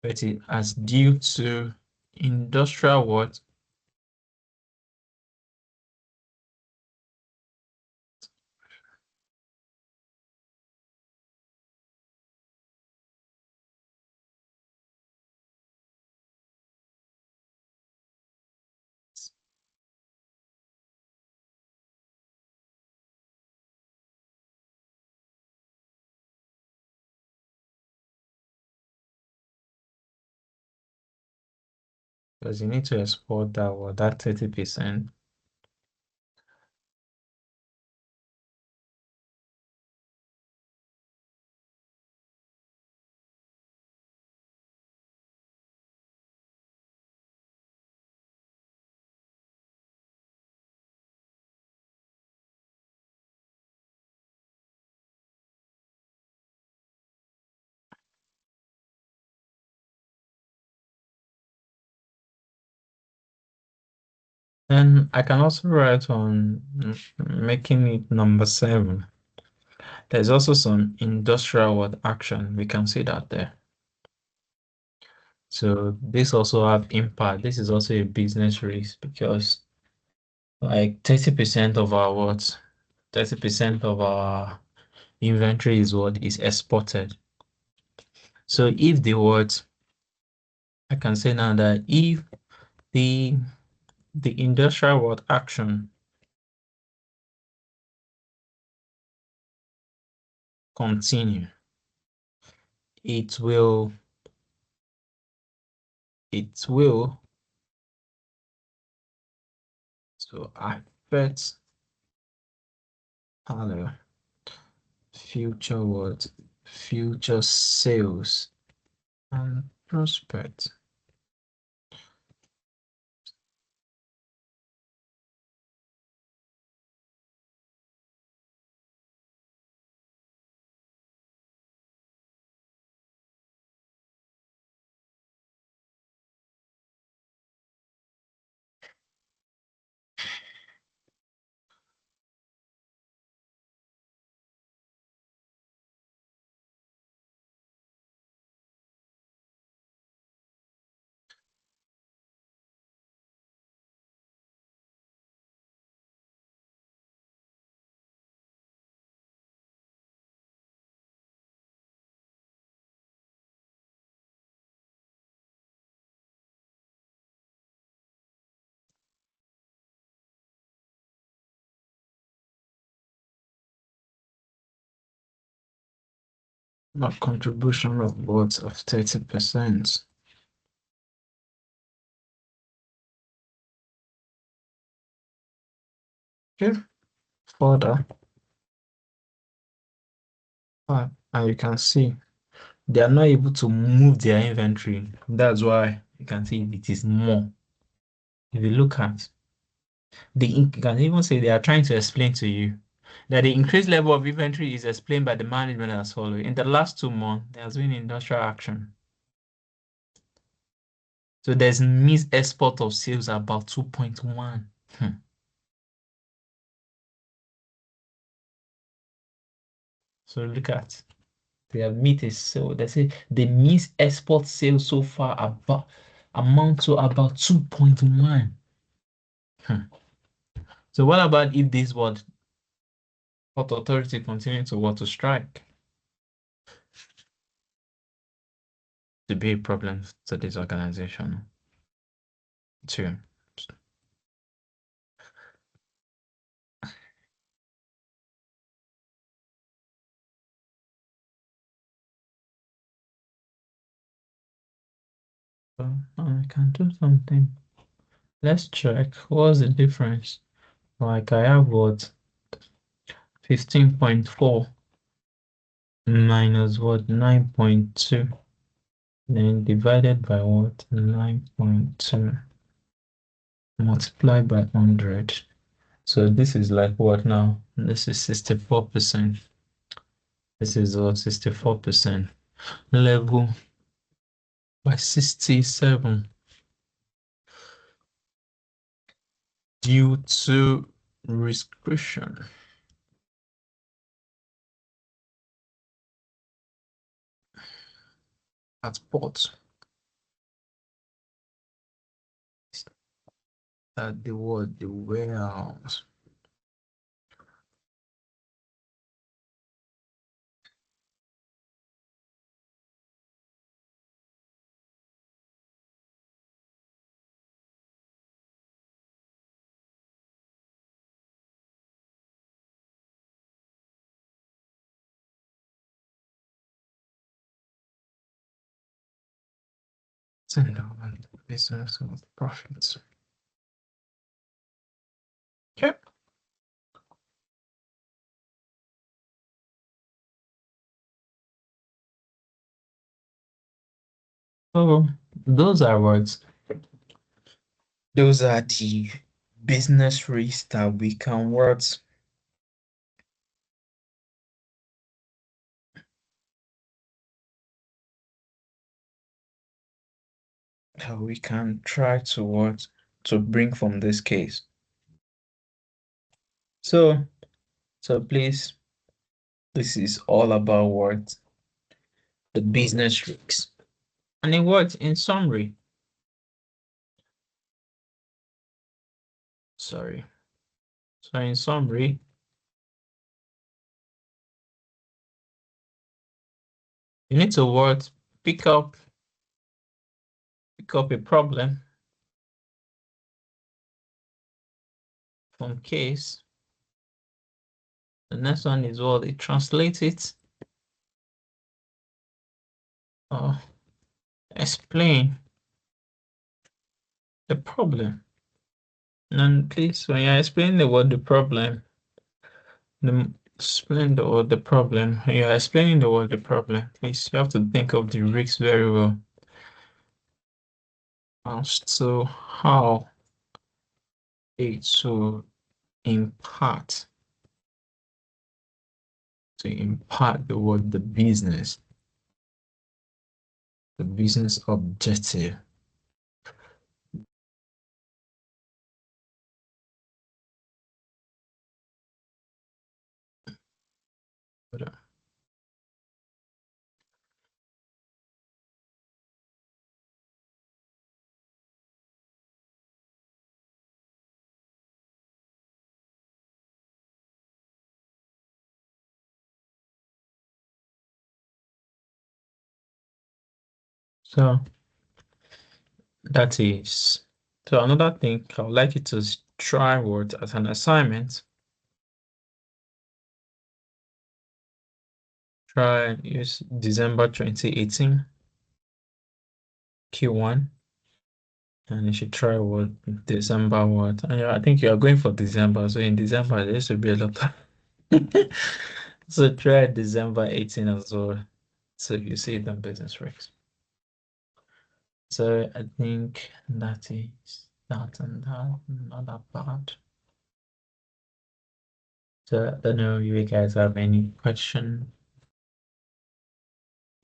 but it as due to industrial what? Because you need to export that what that 30%. And I can also write on making it number 7. There's also some industrial what action. We can see that there. So this also have impact. This is also a business risk because like 30% of our what? 30% of our inventory is what is exported. So if the what I can say now that if the industrial what action continue, it will it will so affect hello future what future sales and prospect. Not contribution of what of 30%. Okay, further, and you can see they are not able to move their inventory. That's why you can see it is more. If you look at You can even say they are trying to explain to you that the increased level of inventory is explained by the management as follows. In the last 2 months, there has been industrial action. So there's missed export of sales about 2.1. So look at they have missed a sale. They say the missed export sales so far about amount to about 2.1. So what about if this what port authority continue to want to strike? To be a problem to this organization too. So I can do something. Let's check what's the difference. Like I have what 15.4 minus what 9.2, then divided by what 9.2 multiplied by 100. So this is like what now? This is 64%. This is what 64% level by 67 due to restriction at port. At the word the warehouse. Send over the business of profits. Okay. So those are what those are the business risks that we can what that we can try to what to bring from this case. So please, this is all about what the business risks. And in what in summary, sorry. So in summary, you need to what pick up a problem from case. The next one is what it translates it or explain the problem. And please, when you're explaining the problem, explain the word the problem. When you're explaining the word the problem, please, you have to think of the risks very well. As to how it will impact the word the business objective. So that is so another thing I would like you to try what as an assignment. Try and use December 2018 Q1, and you should try what December what. And I think you are going for December, so in December there should be a lot. So try December 18 as well. So you see the business risks. So I think that is that and that, not that bad. So I don't know if you guys have any question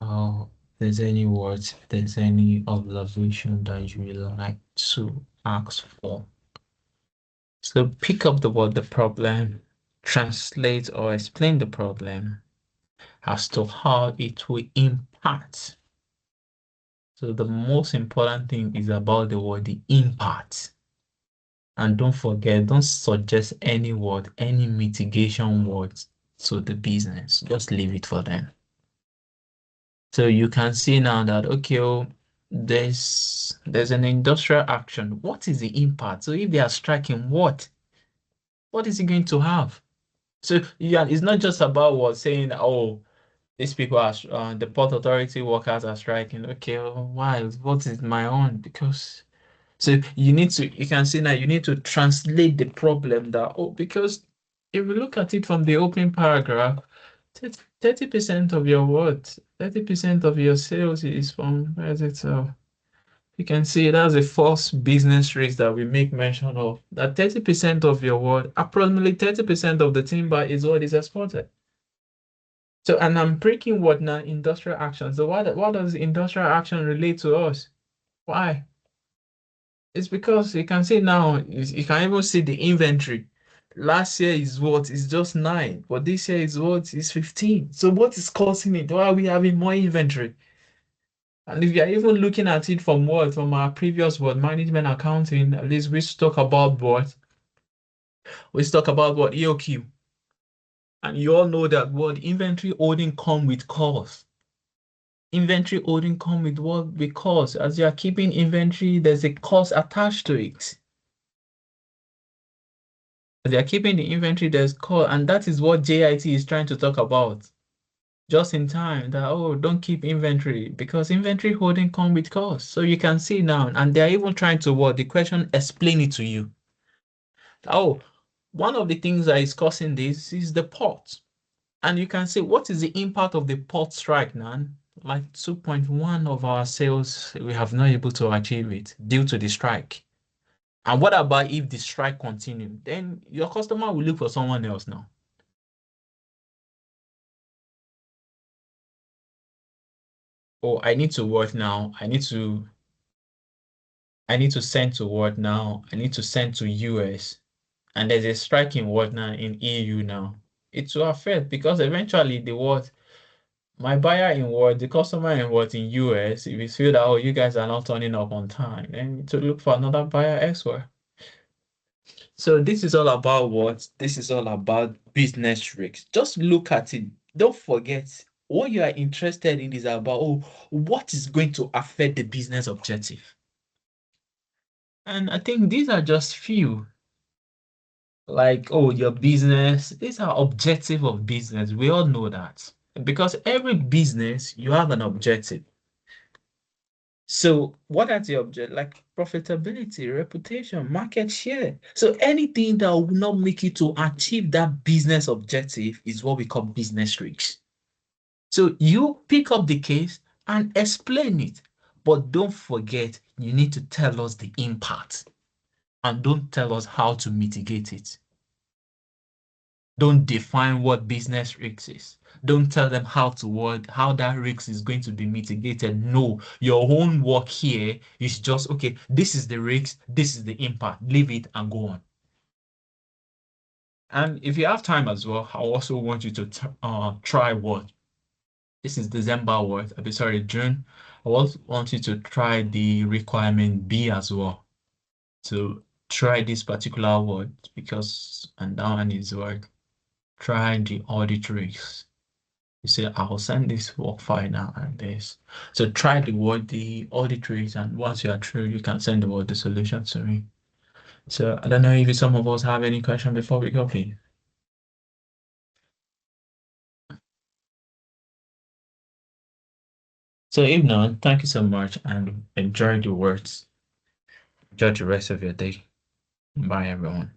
or there's any words, if there's any observation that you would like to ask for. So pick up the word the problem, translate or explain the problem as to how it will impact. So the most important thing is about the word the impact. And don't forget, don't suggest any word, any mitigation words to the business. Just leave it for them. So you can see now that okay, oh, there's an industrial action. What is the impact? So if they are striking, what is it going to have? So yeah, it's not just about what saying, oh, these people are the port authority workers are striking. Okay, oh, why? What is my own? Because so you can see now you need to translate the problem that, oh, because if you look at it from the opening paragraph, 30% of your what? 30% of your sales is from, where is it? So you can see that's the first business risk that we make mention of. That 30% of your what? Approximately 30% of the timber is what is exported. So, and I'm breaking what now? Industrial action. So what does industrial action relate to us? Why? It's because you can see now, you can even see the inventory. Last year is what? It's just 9, but this year is what? Is 15. So what is causing it? Why are we having more inventory? And if you're even looking at it from what? From our previous word, management accounting, at least we talk about what? We talk about what? EOQ. And you all know that what inventory holding come with cost. Inventory holding come with what? With cost. As you are keeping inventory, there's a cost attached to it. They are keeping the inventory there's call, and that is what JIT is trying to talk about. Just in time that, oh, don't keep inventory because inventory holding come with cost. So you can see now, and they're even trying to what the question explain it to you. Oh, one of the things that is causing this is the port. And you can see what is the impact of the port strike now? Like 2.1 of our sales, we have not able to achieve it due to the strike. And what about if the strike continue? Then your customer will look for someone else now. Oh, I need to work now. I need to send to work now. I need to send to US. And there's a strike in what now in EU now. It will affect because eventually the what my buyer in what the customer in what in US, if you feel that oh you guys are not turning up on time, then to look for another buyer elsewhere. So this is all about what? This is all about business risks. Just look at it. Don't forget what you are interested in is about oh what is going to affect the business objective. And I think these are just few. Like, oh, your business, these are objective of business. We all know that. Because every business, you have an objective. So what are the object? Like profitability, reputation, market share. So anything that will not make you to achieve that business objective is what we call business risks. So you pick up the case and explain it. But don't forget, you need to tell us the impact and don't tell us how to mitigate it. Don't define what business risk is. Don't tell them how to work, how that risk is going to be mitigated. No, your own work here is just okay. This is the risk, this is the impact. Leave it and go on. And if you have time as well, I also want you to try what this is December what? I'll be sorry, June. I also want you to try the requirement B as well. To try this particular word because and that one is work. Try the audit risks. You say, I'll send this work file now and this. So try the audit risks, and once you are through, you can send the solution to me. So I don't know if some of us have any question before we go, please. So if not, thank you so much and enjoy the words. Enjoy the rest of your day. Bye, everyone.